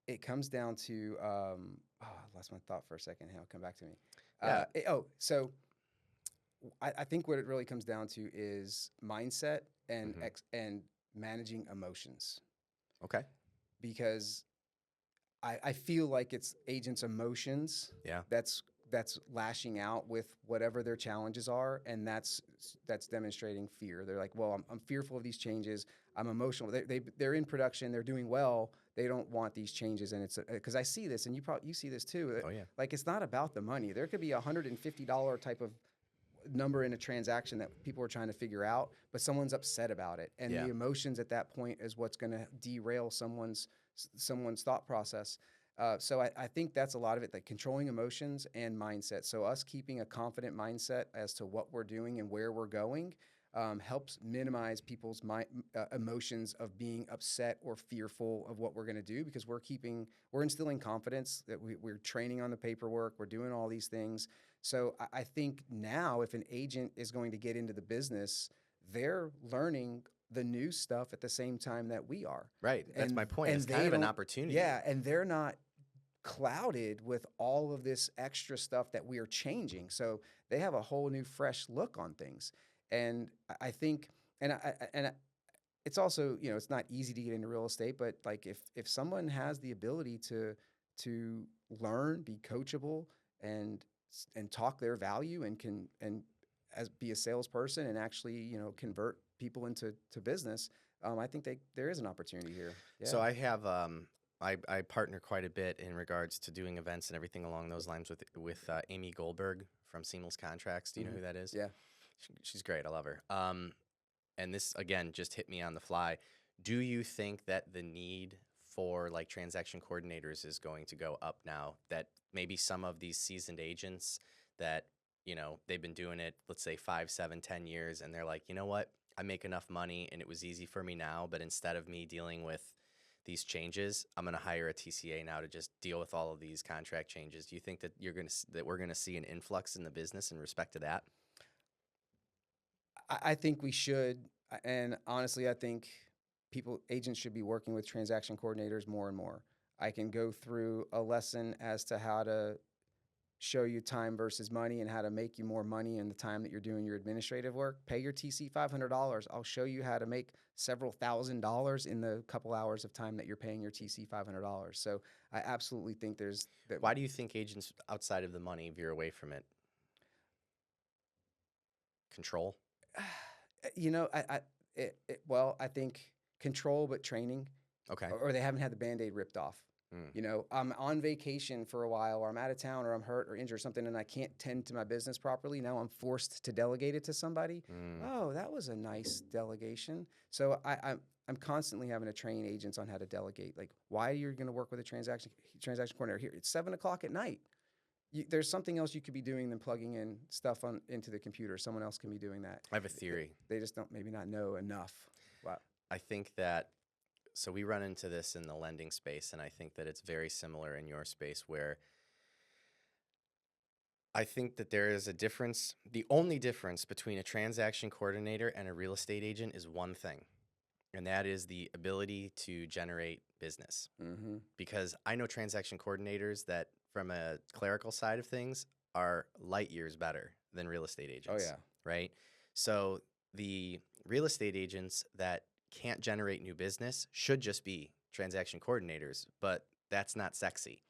[SPEAKER 2] it comes down to, I lost my thought for a second. It'll come back to me.
[SPEAKER 1] Yeah.
[SPEAKER 2] So I think what it really comes down to is mindset and and managing emotions.
[SPEAKER 1] Okay.
[SPEAKER 2] Because I feel like it's agents' emotions that's lashing out with whatever their challenges are, and that's demonstrating fear. They're like, well, I'm fearful of these changes. I'm emotional. They're in production. They're doing well. They don't want these changes, and it's because I see this, and you see this too.
[SPEAKER 1] Oh yeah.
[SPEAKER 2] Like, it's not about the money. There could be $150 type of number in a transaction that people are trying to figure out, but someone's upset about it, and the emotions at that point is what's going to derail someone's thought process. So I think that's a lot of it, like controlling emotions and mindset. So us keeping a confident mindset as to what we're doing and where we're going helps minimize people's emotions of being upset or fearful of what we're going to do, because we're instilling confidence that we're training on the paperwork, we're doing all these things. So I think now if an agent is going to get into the business, they're learning the new stuff at the same time that we are.
[SPEAKER 1] Right. That's my point. It's kind of an opportunity.
[SPEAKER 2] Yeah, and they're not clouded with all of this extra stuff that we are changing. So they have a whole new fresh look on things. And I think, and it's also, it's not easy to get into real estate, but like if someone has the ability to learn, be coachable, and talk their value, and can be a salesperson and actually convert people into business, I think there is an opportunity here. Yeah.
[SPEAKER 1] So I have I partner quite a bit in regards to doing events and everything along those lines with Amy Goldberg from Seamless Contracts. Do you know who that is?
[SPEAKER 2] Yeah.
[SPEAKER 1] She's great. I love her. And this, again, just hit me on the fly. Do you think that the need for like transaction coordinators is going to go up now, that maybe some of these seasoned agents that, they've been doing it, let's say 5, 7, 10 years, and they're like, you know what? I make enough money and it was easy for me now, but instead of me dealing with these changes, I'm going to hire a TCA now to just deal with all of these contract changes. Do you think that we're going to see an influx in the business in respect to that?
[SPEAKER 2] I think we should, and honestly, I think agents should be working with transaction coordinators more and more. I can go through a lesson as to how to show you time versus money and how to make you more money in the time that you're doing your administrative work, pay your TC $500. I'll show you how to make several $1,000s in the couple hours of time that you're paying your TC $500. So I absolutely think there's that.
[SPEAKER 1] Why do you think agents outside of the money veer away from it? Control?
[SPEAKER 2] You know, well, I think control, but training,
[SPEAKER 1] Okay.
[SPEAKER 2] or they haven't had the Band-Aid ripped off. You know, I'm on vacation for a while, or I'm out of town, or I'm hurt or injured or something, and I can't tend to my business properly. Now I'm forced to delegate it to somebody. Oh, that was a nice delegation. So I'm constantly having to train agents on how to delegate. Like, why you're going to work with a transaction coordinator here? It's 7:00 at night. There's something else you could be doing than plugging in stuff into the computer. Someone else can be doing that.
[SPEAKER 1] I have a theory.
[SPEAKER 2] They just don't maybe not know enough. Wow.
[SPEAKER 1] I think that, so we run into this in the lending space, and I think that it's very similar in your space, where I think that there is a difference. The only difference between a transaction coordinator and a real estate agent is one thing, and that is the ability to generate business. Because I know transaction coordinators that, from a clerical side of things, are light years better than real estate agents.
[SPEAKER 2] Oh, yeah.
[SPEAKER 1] Right? So the real estate agents that can't generate new business should just be transaction coordinators, but that's not sexy.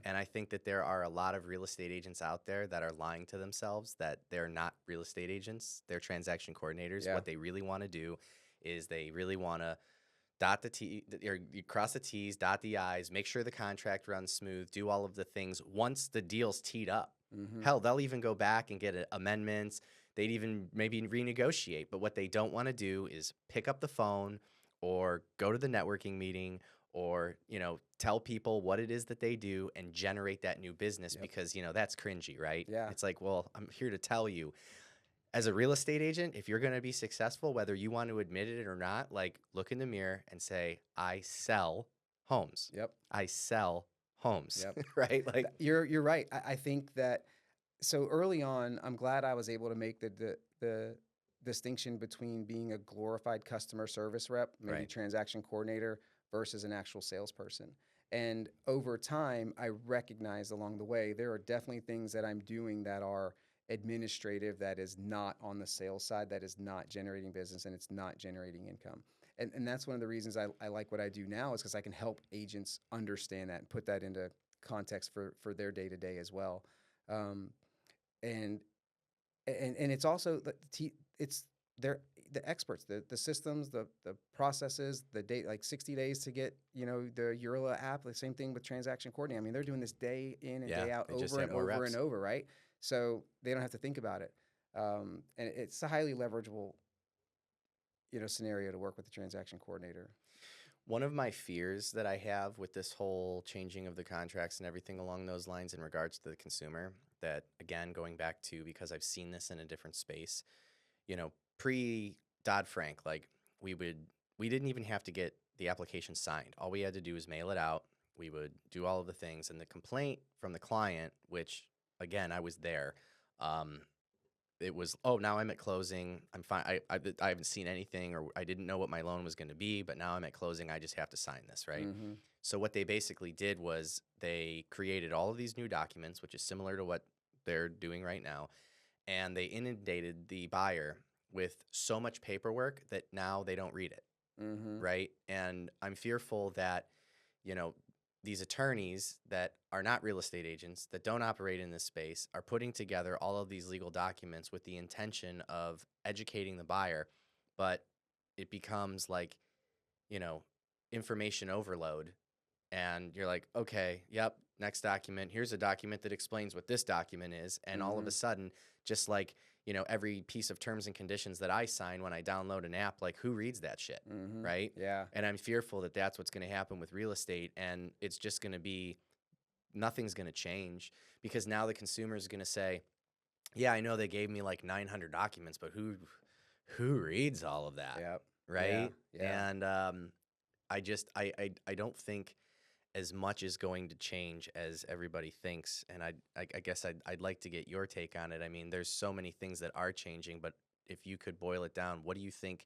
[SPEAKER 1] And I think that there are a lot of real estate agents out there that are lying to themselves that they're not real estate agents, they're transaction coordinators.
[SPEAKER 2] Yeah.
[SPEAKER 1] What they really want to do is they really want to dot the T, or you cross the T's, dot the I's, make sure the contract runs smooth, do all of the things once the deal's teed up. Hell, they'll even go back and get amendments. They'd even maybe renegotiate. But what they don't want to do is pick up the phone or go to the networking meeting or, you know, tell people what it is that they do and generate that new business because, you know, that's cringy, right?
[SPEAKER 2] Yeah.
[SPEAKER 1] It's like, well, I'm here to tell you, as a real estate agent, if you're going to be successful, whether you want to admit it or not, like, look in the mirror and say, I sell homes.
[SPEAKER 2] Yep.
[SPEAKER 1] I sell homes.
[SPEAKER 2] Yep.
[SPEAKER 1] Right? Like,
[SPEAKER 2] you're right. I think that so early on, I'm glad I was able to make the distinction between being a glorified customer service rep, maybe
[SPEAKER 1] Right.
[SPEAKER 2] transaction coordinator, versus an actual salesperson. And over time, I recognized along the way there are definitely things that I'm doing that are administrative, that is not on the sales side, that is not generating business, and it's not generating income. And that's one of the reasons I like what I do now, is because I can help agents understand that and put that into context for their day to day as well. And it's also it's they're the experts, the systems, the processes, the date, like 60 days to get, you know, the Urla app. The same thing with transaction coordinating. I mean, they're doing this day in and day out,
[SPEAKER 1] they just
[SPEAKER 2] over
[SPEAKER 1] have
[SPEAKER 2] and
[SPEAKER 1] more
[SPEAKER 2] over
[SPEAKER 1] reps.
[SPEAKER 2] and over, right? So they don't have to think about it. And it's a highly leverageable, you know, scenario to work with the transaction coordinator.
[SPEAKER 1] One of my fears that I have with this whole changing of the contracts and everything along those lines in regards to the consumer, that, again, going back to, because I've seen this in a different space, you know, pre Dodd-Frank, like, we didn't even have to get the application signed. All we had to do was mail it out. We would do all of the things, and the complaint from the client, which, again, I was there, it was, oh, now I'm at closing, I'm fine, I haven't seen anything, or I didn't know what my loan was going to be, but now I'm at closing, I just have to sign this, right? So what they basically did was they created all of these new documents, which is similar to what they're doing right now, and they inundated the buyer with so much paperwork that now they don't read it, right? And I'm fearful that, you know, these attorneys that are not real estate agents, that don't operate in this space, are putting together all of these legal documents with the intention of educating the buyer, but it becomes like, you know, information overload. And you're like, okay, yep, next document. Here's a document that explains what this document is. And all of a sudden, just like, you know, every piece of terms and conditions that I sign when I download an app, like, who reads that shit, right?
[SPEAKER 2] Yeah.
[SPEAKER 1] And I'm fearful that that's what's going to happen with real estate. And it's just going to be, nothing's going to change, because now the consumer is going to say, yeah, I know they gave me like 900 documents, but who reads all of that,
[SPEAKER 2] Yep.
[SPEAKER 1] right?
[SPEAKER 2] Yeah.
[SPEAKER 1] And I don't think as much is going to change as everybody thinks. And I guess I'd like to get your take on it. I mean, there's so many things that are changing, but if you could boil it down, what do you think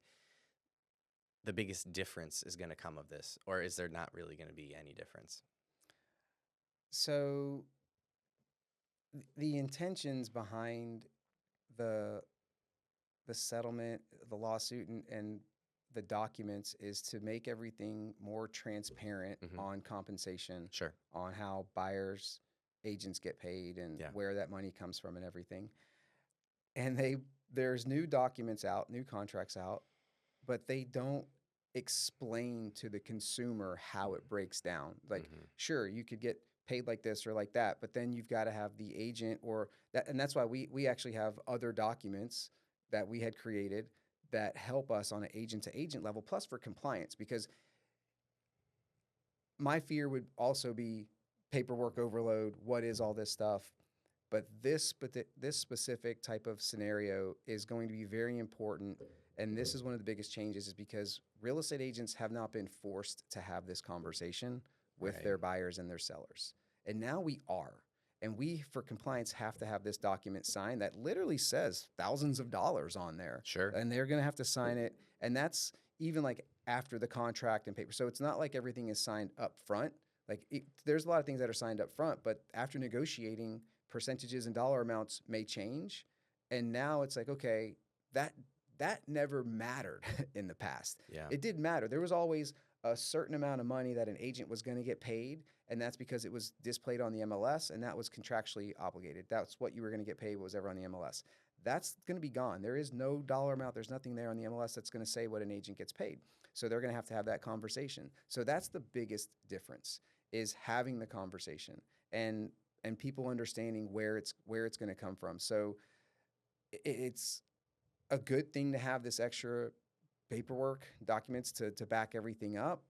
[SPEAKER 1] the biggest difference is going to come of this? Or is there not really going to be any difference?
[SPEAKER 2] So the intentions behind the the settlement, the lawsuit, and the documents is to make everything more transparent on compensation,
[SPEAKER 1] Sure.
[SPEAKER 2] on how buyers, agents get paid, and
[SPEAKER 1] Yeah.
[SPEAKER 2] where that money comes from, and everything. And there's new documents out, new contracts out, but they don't explain to the consumer how it breaks down. Like, sure, you could get paid like this or like that, but then you've got to have the agent or that, and that's why we actually have other documents that we had created that help us on an agent to agent level, plus for compliance, because my fear would also be paperwork overload. What is all this stuff? But this specific type of scenario is going to be very important, and this is one of the biggest changes, is because real estate agents have not been forced to have this conversation with their buyers and their sellers, and now we are. And we, for compliance, have to have this document signed that literally says thousands of dollars on there.
[SPEAKER 1] Sure.
[SPEAKER 2] And they're going to have to sign it, and that's even like after the contract and paper. So it's not like everything is signed up front. Like there's a lot of things that are signed up front, but after negotiating, percentages and dollar amounts may change. And now it's like, okay, that never mattered in the past.
[SPEAKER 1] Yeah.
[SPEAKER 2] It did matter. There was always a certain amount of money that an agent was going to get paid, and that's because it was displayed on the MLS, and that was contractually obligated. That's what you were going to get paid, was ever on the MLS. That's going to be gone. There is no dollar amount. There's nothing there on the MLS that's going to say what an agent gets paid. So they're going to have that conversation. So that's the biggest difference, is having the conversation and people understanding where it's going to come from. So it's a good thing to have this extra paperwork, documents to back everything up.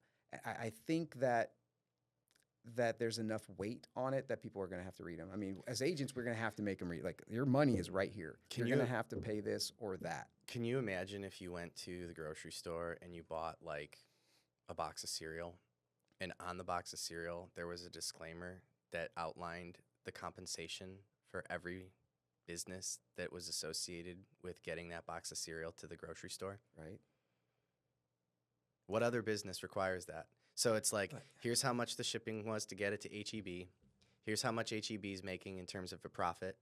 [SPEAKER 2] I think that there's enough weight on it that people are going to have to read them. I mean, as agents, we're going to have to make them read. Like, your money is right here. You're going to have to pay this or that.
[SPEAKER 1] Can you imagine if you went to the grocery store and you bought like a box of cereal, and on the box of cereal there was a disclaimer that outlined the compensation for every business that was associated with getting that box of cereal to the grocery store?
[SPEAKER 2] Right.
[SPEAKER 1] What other business requires that? So it's like, here's how much the shipping was to get it to H-E-B. Here's how much H-E-B is making in terms of a profit.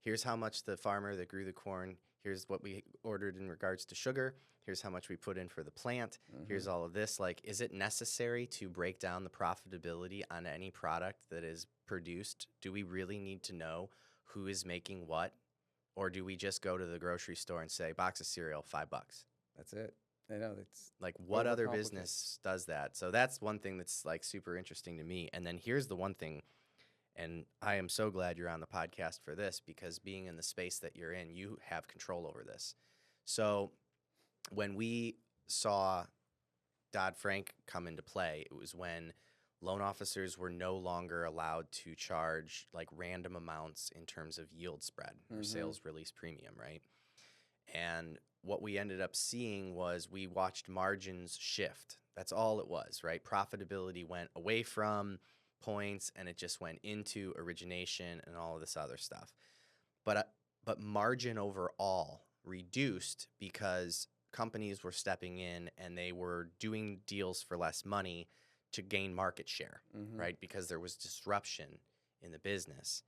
[SPEAKER 1] Here's how much the farmer that grew the corn, here's what we ordered in regards to sugar. Here's how much we put in for the plant. Here's all of this. Like, is it necessary to break down the profitability on any product that is produced? Do we really need to know who is making what? Or do we just go to the grocery store and say, box of cereal, $5?
[SPEAKER 2] That's it. I know. It's
[SPEAKER 1] like, what other business does that? So that's one thing that's like super interesting to me. And then here's the one thing, and I am so glad you're on the podcast for this, because being in the space that you're in, you have control over this. So when we saw Dodd-Frank come into play, it was when loan officers were no longer allowed to charge like random amounts in terms of yield spread or sales release premium, right? And what we ended up seeing was we watched margins shift. That's all it was, right? Profitability went away from points and it just went into origination and all of this other stuff. But margin overall reduced because companies were stepping in and they were doing deals for less money to gain market share, right? Because there was disruption in the business.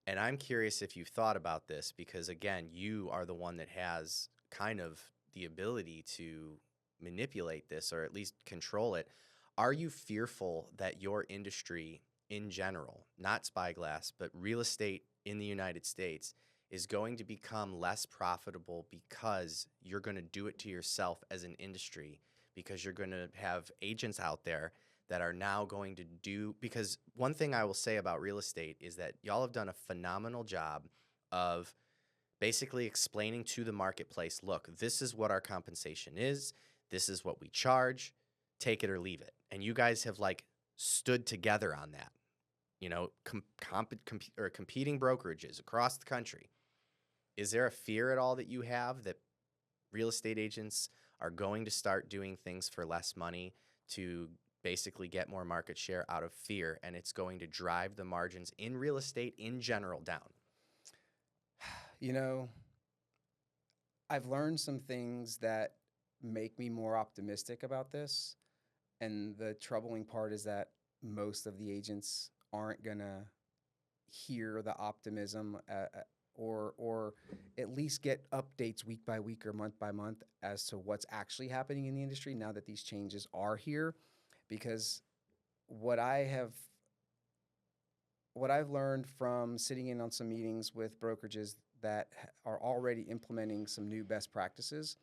[SPEAKER 1] And I'm curious if you've thought about this, because again, you are the one that has kind of the ability to manipulate this, or at least control it. Are you fearful that your industry in general, not Spyglass, but real estate in the United States, is going to become less profitable because you're going to do it to yourself as an industry, because you're going to have agents out there that are now going to do, because one thing I will say about real estate is that y'all have done a phenomenal job of basically explaining to the marketplace, look, this is what our compensation is. This is what we charge. Take it or leave it. And you guys have like stood together on that, you know, competing brokerages across the country. Is there a fear at all that you have that real estate agents are going to start doing things for less money to basically get more market share out of fear, and it's going to drive the margins in real estate in general down?
[SPEAKER 2] You know, I've learned some things that make me more optimistic about this. And the troubling part is that most of the agents aren't going to hear the optimism or at least get updates week by week or month by month as to what's actually happening in the industry now that these changes are here. Because what I've learned from sitting in on some meetings with brokerages that are already implementing some new best practices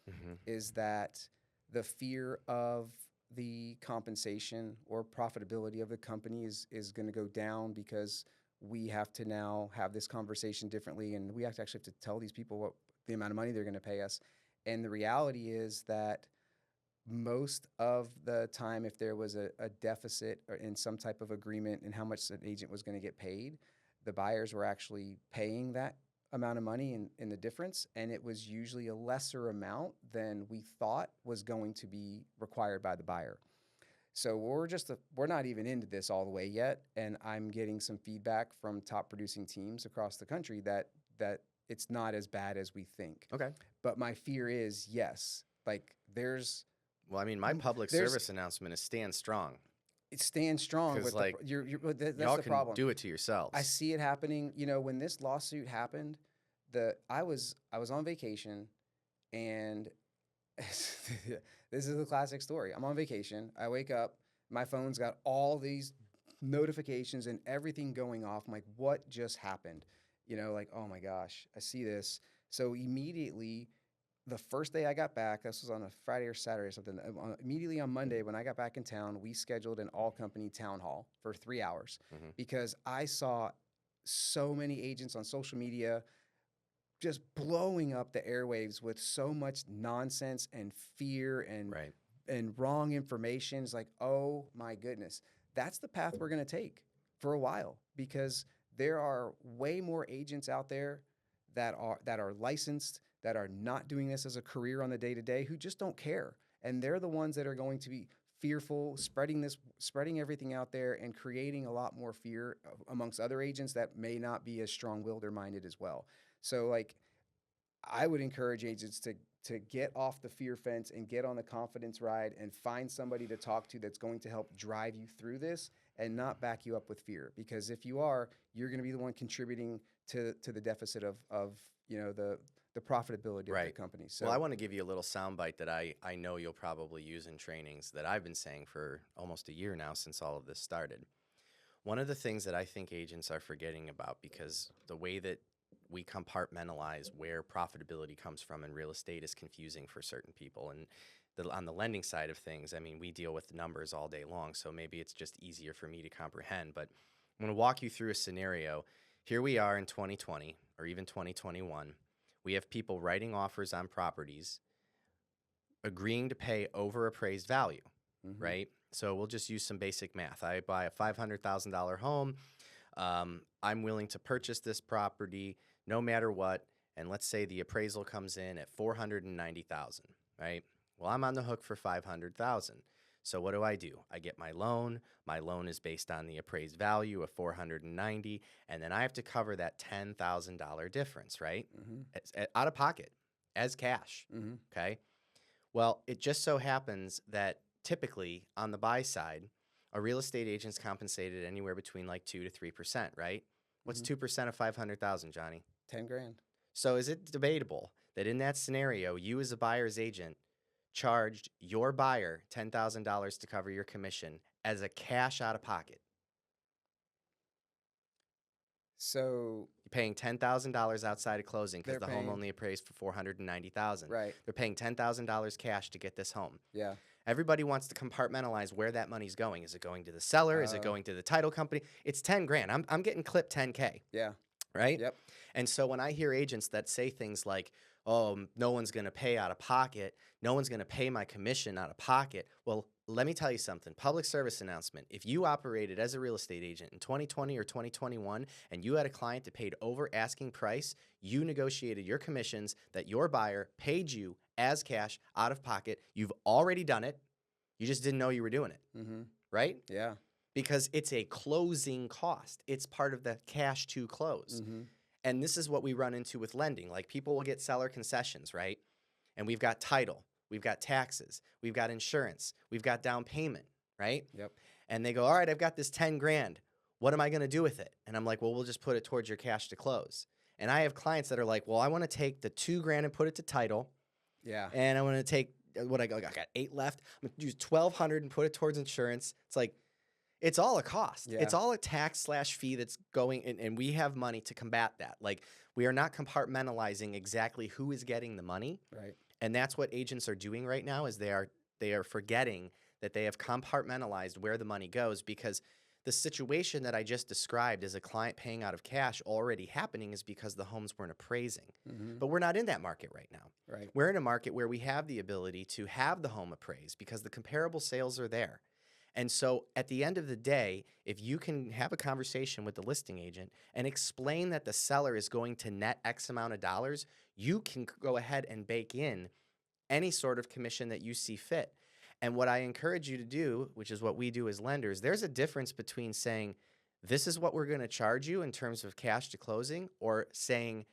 [SPEAKER 2] is that the fear of the compensation or profitability of the company is going to go down, because we have to now have this conversation differently, and we actually have to tell these people what the amount of money they're going to pay us. And the reality is that most of the time, if there was a deficit or in some type of agreement in how much an agent was going to get paid, the buyers were actually paying that amount of money in the difference, and it was usually a lesser amount than we thought was going to be required by the buyer. So we're not even into this all the way yet, and I'm getting some feedback from top producing teams across the country that it's not as bad as we think.
[SPEAKER 1] Okay.
[SPEAKER 2] But my fear is, yes, like
[SPEAKER 1] well, I mean, my public service announcement is stand strong.
[SPEAKER 2] It stands strong with
[SPEAKER 1] like
[SPEAKER 2] that's
[SPEAKER 1] y'all
[SPEAKER 2] the
[SPEAKER 1] can
[SPEAKER 2] problem.
[SPEAKER 1] do it to yourselves.
[SPEAKER 2] I see it happening. When this lawsuit happened, I was on vacation, and this is a classic story. I'm on vacation. I wake up, my phone's got all these notifications and everything going off. I'm like, what just happened? Like, oh my gosh, I see this. So immediately, the first day I got back, this was on a Friday or Saturday or something. Immediately on Monday, when I got back in town, we scheduled an all-company town hall for 3 hours because I saw so many agents on social media just blowing up the airwaves with so much nonsense and fear and wrong information. It's like, oh my goodness, that's the path we're going to take for a while, because there are way more agents out there that are licensed, that are not doing this as a career on the day-to-day, who just don't care. And they're the ones that are going to be fearful, spreading everything out there and creating a lot more fear amongst other agents that may not be as strong-willed or minded as well. So like, I would encourage agents to get off the fear fence and get on the confidence ride and find somebody to talk to that's going to help drive you through this and not back you up with fear. Because if you are, you're going to be the one contributing to the deficit of the profitability of the company. So,
[SPEAKER 1] well, I want to give you a little soundbite that I know you'll probably use in trainings that I've been saying for almost a year now since all of this started. One of the things that I think agents are forgetting about, because the way that we compartmentalize where profitability comes from in real estate is confusing for certain people. And on the lending side of things, I mean, we deal with numbers all day long, so maybe it's just easier for me to comprehend. But I'm going to walk you through a scenario. Here we are in 2020 or even 2021. We have people writing offers on properties, agreeing to pay over appraised value, right? So we'll just use some basic math. I buy a $500,000 home. I'm willing to purchase this property no matter what. And let's say the appraisal comes in at $490,000, right? Well, I'm on the hook for $500,000. So what do? I get my loan. My loan is based on the appraised value of $490,000, and then I have to cover that $10,000 difference, right? Out of pocket as cash. Okay. Well, it just so happens that typically on the buy side, a real estate agent's compensated anywhere between like 2 to 3%, right? What's 2% of $500,000, Johnny?
[SPEAKER 2] 10 grand.
[SPEAKER 1] So is it debatable that in that scenario, you as a buyer's agent charged your buyer $10,000 to cover your commission as a cash out of pocket?
[SPEAKER 2] So
[SPEAKER 1] you're paying $10,000 outside of closing because the home only appraised for $490,000.
[SPEAKER 2] Right.
[SPEAKER 1] They're paying $10,000 cash to get this home.
[SPEAKER 2] Yeah.
[SPEAKER 1] Everybody wants to compartmentalize where that money's going. Is it going to the seller? Is it going to the title company? It's 10 grand. I'm getting clipped 10K.
[SPEAKER 2] Yeah.
[SPEAKER 1] Right?
[SPEAKER 2] Yep.
[SPEAKER 1] And so when I hear agents that say things like, oh, no one's going to pay out of pocket, no one's going to pay my commission out of pocket. Well, let me tell you something. Public service announcement. If you operated as a real estate agent in 2020 or 2021 and you had a client that paid over asking price, you negotiated your commissions that your buyer paid you as cash out of pocket. You've already done it. You just didn't know you were doing it. Right?
[SPEAKER 2] Yeah.
[SPEAKER 1] Because it's a closing cost. It's part of the cash to close. And this is what we run into with lending. Like, people will get seller concessions, right? And we've got title, we've got taxes, we've got insurance, we've got down payment, right?
[SPEAKER 2] Yep.
[SPEAKER 1] And they go, all right, I've got this 10 grand. what am I going to do with it? And I'm like, well, we'll just put it towards your cash to close. And I have clients that are like, well, I want to take the $2,000 and put it to title.
[SPEAKER 2] Yeah.
[SPEAKER 1] And I want to take I got 8 left. I'm going to use $1,200 and put it towards insurance. It's like, it's all a cost.
[SPEAKER 2] Yeah.
[SPEAKER 1] It's all a tax/fee that's going, and we have money to combat that. Like, we are not compartmentalizing exactly who is getting the money.
[SPEAKER 2] Right.
[SPEAKER 1] And that's what agents are doing right now is they are forgetting that they have compartmentalized where the money goes, because the situation that I just described as a client paying out of cash already happening is because the homes weren't appraising.
[SPEAKER 2] Mm-hmm.
[SPEAKER 1] But we're not in that market right now.
[SPEAKER 2] Right.
[SPEAKER 1] We're in a market where we have the ability to have the home appraised because the comparable sales are there. And so at the end of the day, if you can have a conversation with the listing agent and explain that the seller is going to net X amount of dollars, you can go ahead and bake in any sort of commission that you see fit. And what I encourage you to do, which is what we do as lenders, there's a difference between saying, this is what we're going to charge you in terms of cash to closing, or saying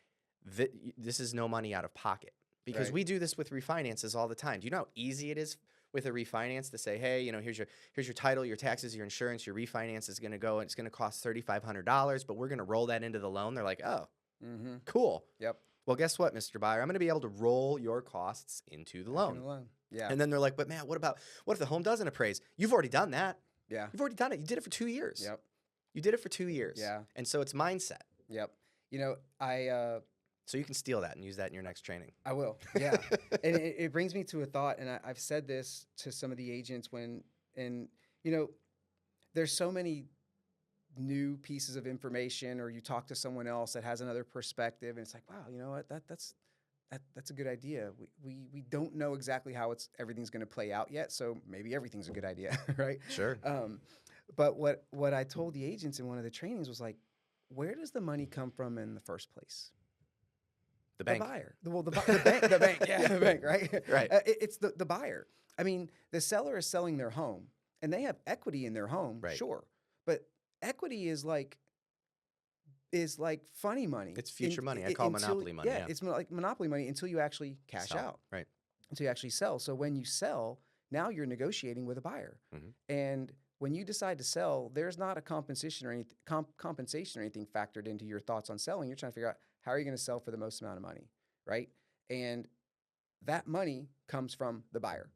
[SPEAKER 1] that this is no money out of pocket. Because
[SPEAKER 2] Right.
[SPEAKER 1] we do this with refinances all the time. Do you know how easy it is with a refinance to say, hey, here's your title, your taxes, your insurance, your refinance is going to go, and it's going to cost $3,500, but we're going to roll that into the loan. They're like, oh,
[SPEAKER 2] Mm-hmm.
[SPEAKER 1] cool.
[SPEAKER 2] Yep.
[SPEAKER 1] Well, guess what, Mr. Buyer? I'm going to be able to roll your costs into the loan.
[SPEAKER 2] Yeah.
[SPEAKER 1] And then they're like, but man, what if the home doesn't appraise? You've already done that.
[SPEAKER 2] Yeah.
[SPEAKER 1] You've already done it. You did it for 2 years.
[SPEAKER 2] Yep.
[SPEAKER 1] You did it for 2 years.
[SPEAKER 2] Yeah.
[SPEAKER 1] And so it's mindset.
[SPEAKER 2] Yep. I
[SPEAKER 1] So you can steal that and use that in your next training.
[SPEAKER 2] I will. Yeah. And it brings me to a thought, and I've said this to some of the agents there's so many new pieces of information, or you talk to someone else that has another perspective, and it's like, wow, you know what, that's a good idea. We don't know exactly how everything's going to play out yet, so maybe everything's a good idea, right?
[SPEAKER 1] Sure.
[SPEAKER 2] But what I told the agents in one of the trainings was like, where does the money come from in the first place?
[SPEAKER 1] The bank.
[SPEAKER 2] The buyer. The bank. The bank. Yeah, the bank. Right.
[SPEAKER 1] Right.
[SPEAKER 2] It's the buyer. I mean, the seller is selling their home, and they have equity in their home,
[SPEAKER 1] Right.
[SPEAKER 2] sure, but equity is like funny money.
[SPEAKER 1] It's future money. I call it monopoly money.
[SPEAKER 2] Yeah, it's like monopoly money until you actually cash
[SPEAKER 1] Sell.
[SPEAKER 2] out.
[SPEAKER 1] Right.
[SPEAKER 2] Until you actually sell. So when you sell, now you're negotiating with a buyer,
[SPEAKER 1] Mm-hmm.
[SPEAKER 2] and when you decide to sell, there's not a compensation or anything factored into your thoughts on selling. You're trying to figure out how are you going to sell for the most amount of money, right? And that money comes from the buyer.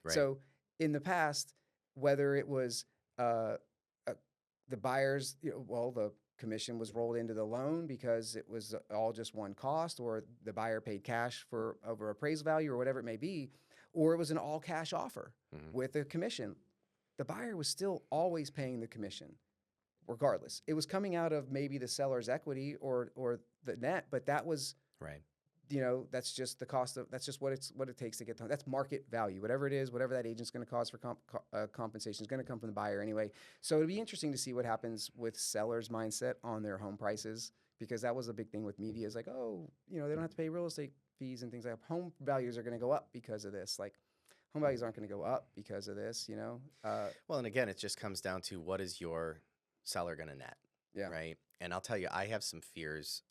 [SPEAKER 1] Right.
[SPEAKER 2] So in the past, whether it was the buyer's, the commission was rolled into the loan because it was all just one cost, or the buyer paid cash for over appraisal value or whatever it may be, or it was an all cash offer
[SPEAKER 1] Mm-hmm.
[SPEAKER 2] with a commission. The buyer was still always paying the commission, regardless. It was coming out of maybe the seller's equity or the net, but that was,
[SPEAKER 1] Right.
[SPEAKER 2] that's just the cost of. That's just what it takes to get the home. That's market value, whatever it is, whatever that agent's going to cost for compensation is going to come from the buyer anyway. So it'd be interesting to see what happens with sellers' mindset on their home prices, because that was a big thing with media. Is like, oh, they don't have to pay real estate fees and things like that. Home values are going to go up because of this. Like, home values aren't going to go up because of this,
[SPEAKER 1] Well, and again, it just comes down to what is your seller going to net,
[SPEAKER 2] Yeah.
[SPEAKER 1] right? And I'll tell you, I have some fears,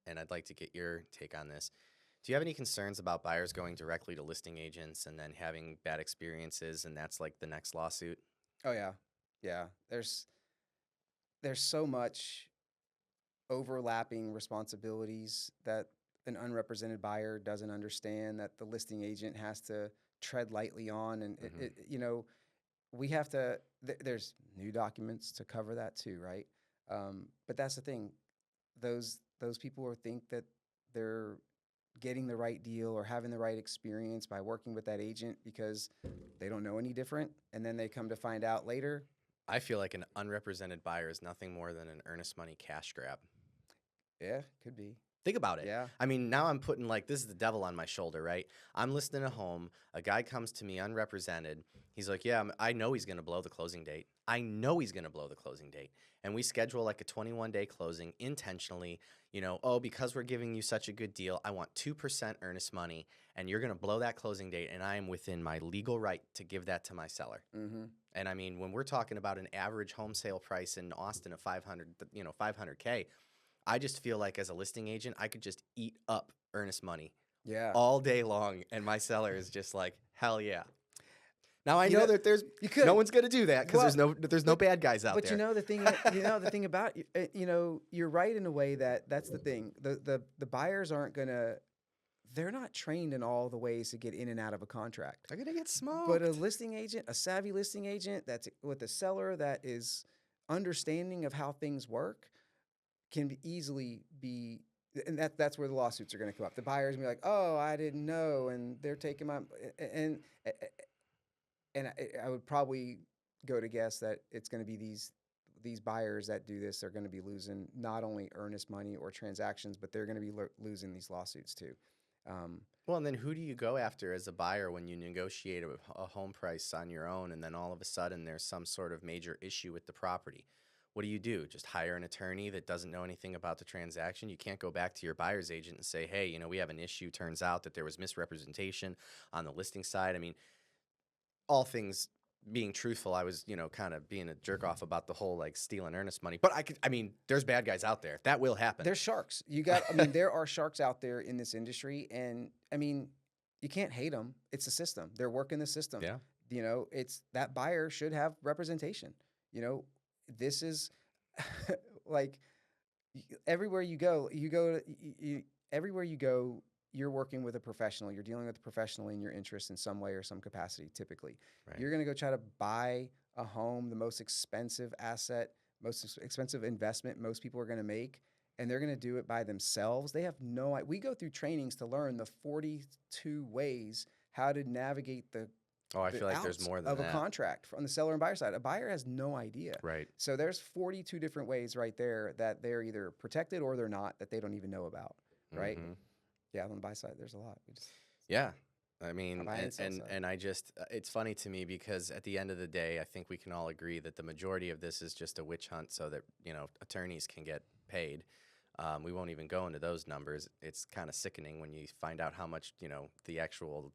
[SPEAKER 1] and I'd like to get your take on this. Do you have any concerns about buyers going directly to listing agents and then having bad experiences, and that's like the next lawsuit?
[SPEAKER 2] Oh yeah. Yeah. There's so much overlapping responsibilities that an unrepresented buyer doesn't understand, that the listing agent has to tread lightly on. And
[SPEAKER 1] Mhm.
[SPEAKER 2] we have to, there's new documents to cover that too. Right. But that's the thing. Those people who think that they're getting the right deal or having the right experience by working with that agent because they don't know any different. And then they come to find out later.
[SPEAKER 1] I feel like an unrepresented buyer is nothing more than an earnest money cash grab.
[SPEAKER 2] Yeah, could be.
[SPEAKER 1] Think about it.
[SPEAKER 2] Yeah.
[SPEAKER 1] I mean, now I'm putting this is the devil on my shoulder, right? I'm listing a home. A guy comes to me unrepresented. He's like, yeah, I know he's going to blow the closing date. I know he's going to blow the closing date. And we schedule like a 21-day closing intentionally, because we're giving you such a good deal, I want 2% earnest money, and you're going to blow that closing date, and I am within my legal right to give that to my seller.
[SPEAKER 2] Mm-hmm.
[SPEAKER 1] And I mean, when we're talking about an average home sale price in Austin of $500K, I just feel like as a listing agent, I could just eat up earnest money
[SPEAKER 2] Yeah.
[SPEAKER 1] all day long, and my seller is just like, hell yeah. Now I know that there's no one's going to do that because there's no bad guys out there.
[SPEAKER 2] But the thing about you're right in a way that's the thing. The buyers aren't gonna. They're not trained in all the ways to get in and out of a contract.
[SPEAKER 1] They're gonna get smoked.
[SPEAKER 2] But a listing agent, a savvy listing agent, that's with a seller that is understanding of how things work, can easily be. And that's where the lawsuits are going to come up. The buyer's going to be like, "Oh, I didn't know," and they're taking my and I would probably go to guess that it's going to be these buyers that do this are going to be losing not only earnest money or transactions, but they're going to be losing these lawsuits too.
[SPEAKER 1] Well, and then who do you go after as a buyer when you negotiate a home price on your own, and then all of a sudden there's some sort of major issue with the property? What do? Just hire an attorney that doesn't know anything about the transaction? You can't go back to your buyer's agent and say, hey, we have an issue. Turns out that there was misrepresentation on the listing side. I mean, all things being truthful, I was, kind of being a jerk off about the whole like stealing earnest money. But there's bad guys out there. That will happen.
[SPEAKER 2] There's sharks. There are sharks out there in this industry. And you can't hate them. It's a system. They're working the system.
[SPEAKER 1] Yeah.
[SPEAKER 2] It's that buyer should have representation. This is like everywhere you go, everywhere you go, you're working with a professional. You're dealing with a professional in your interest in some way or some capacity, typically. Right. You're going to go try to buy a home, the most expensive asset, most expensive investment most people are going to make, and they're going to do it by themselves. They have no idea. We go through trainings to learn the 42 ways how to navigate the
[SPEAKER 1] I feel like there's more than
[SPEAKER 2] that. A contract on the seller and buyer side. A buyer has no idea.
[SPEAKER 1] Right.
[SPEAKER 2] So there's 42 different ways right there that they're either protected or they're not, that they don't even know about. Right. Mm-hmm. Yeah, on the buy side, there's a lot.
[SPEAKER 1] Yeah. And I just, it's funny to me because at the end of the day, I think we can all agree that the majority of this is just a witch hunt so that, attorneys can get paid. We won't even go into those numbers. It's kind of sickening when you find out how much, the actual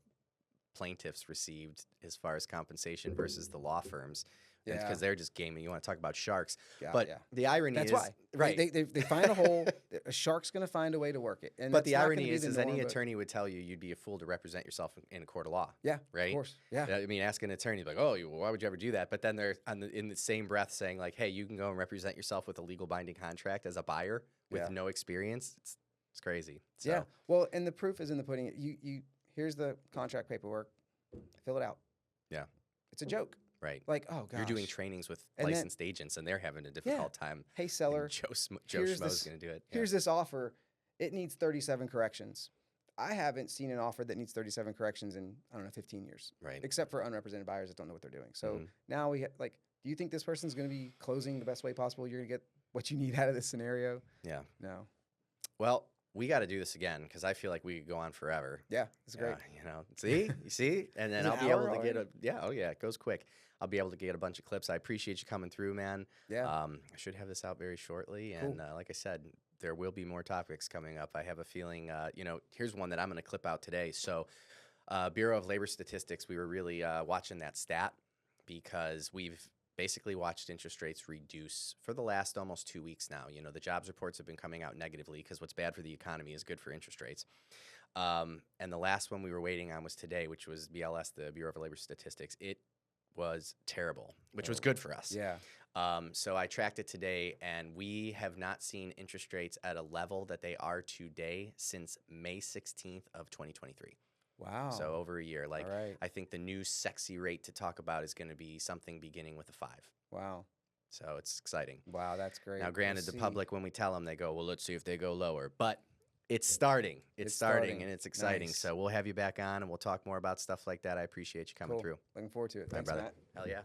[SPEAKER 1] plaintiffs received as far as compensation versus the law firms. Yeah, because they're just gaming. You want to talk about sharks, the irony is
[SPEAKER 2] why, right? They find a hole. A shark's going to find a way to work it. And
[SPEAKER 1] but the irony is any attorney would tell you you'd be a fool to represent yourself in a court of law.
[SPEAKER 2] Yeah,
[SPEAKER 1] right.
[SPEAKER 2] Of course. Yeah.
[SPEAKER 1] Ask an attorney like, oh, why would you ever do that? But then they're in the same breath saying like, hey, you can go and represent yourself with a legal binding contract as a buyer with no experience. It's crazy. So.
[SPEAKER 2] Yeah. Well, and the proof is in the pudding. You here's the contract paperwork. Fill it out.
[SPEAKER 1] Yeah.
[SPEAKER 2] It's a joke.
[SPEAKER 1] Right.
[SPEAKER 2] Like, oh, gosh.
[SPEAKER 1] You're doing trainings with licensed agents, and they're having a difficult time.
[SPEAKER 2] Hey, seller.
[SPEAKER 1] Joe Schmo's going to do it.
[SPEAKER 2] Here's this offer. It needs 37 corrections. I haven't seen an offer that needs 37 corrections in, 15 years.
[SPEAKER 1] Right.
[SPEAKER 2] Except for unrepresented buyers that don't know what they're doing. So now do you think this person's going to be closing the best way possible? You're going to get what you need out of this scenario?
[SPEAKER 1] Yeah.
[SPEAKER 2] No.
[SPEAKER 1] Well, we got to do this again because I feel like we could go on forever.
[SPEAKER 2] Yeah, it's great.
[SPEAKER 1] You see? And then I'll be able to get it goes quick. I'll be able to get a bunch of clips. I appreciate you coming through, man.
[SPEAKER 2] Yeah.
[SPEAKER 1] I should have this out very shortly. And like I said, there will be more topics coming up. I have a feeling, here's one that I'm going to clip out today. So Bureau of Labor Statistics, we were really watching that stat because we've basically watched interest rates reduce for the last almost 2 weeks now. The jobs reports have been coming out negatively because what's bad for the economy is good for interest rates. And the last one we were waiting on was today, which was BLS, the Bureau of Labor Statistics. It was terrible, which was good for us.
[SPEAKER 2] Yeah.
[SPEAKER 1] So I tracked it today, and we have not seen interest rates at a level that they are today since May 16th of 2023.
[SPEAKER 2] Wow.
[SPEAKER 1] So over a year. Like,
[SPEAKER 2] right.
[SPEAKER 1] I think the new sexy rate to talk about is going to be something beginning with a 5.
[SPEAKER 2] Wow.
[SPEAKER 1] So it's exciting.
[SPEAKER 2] Wow, that's great.
[SPEAKER 1] Now, granted, the public, when we tell them, they go, well, let's see if they go lower. But it's starting. It's starting, and it's exciting. Nice. So we'll have you back on, and we'll talk more about stuff like that. I appreciate you coming through.
[SPEAKER 2] Looking forward to it. Thanks,
[SPEAKER 1] brother.
[SPEAKER 2] Matt.
[SPEAKER 1] Hell yeah.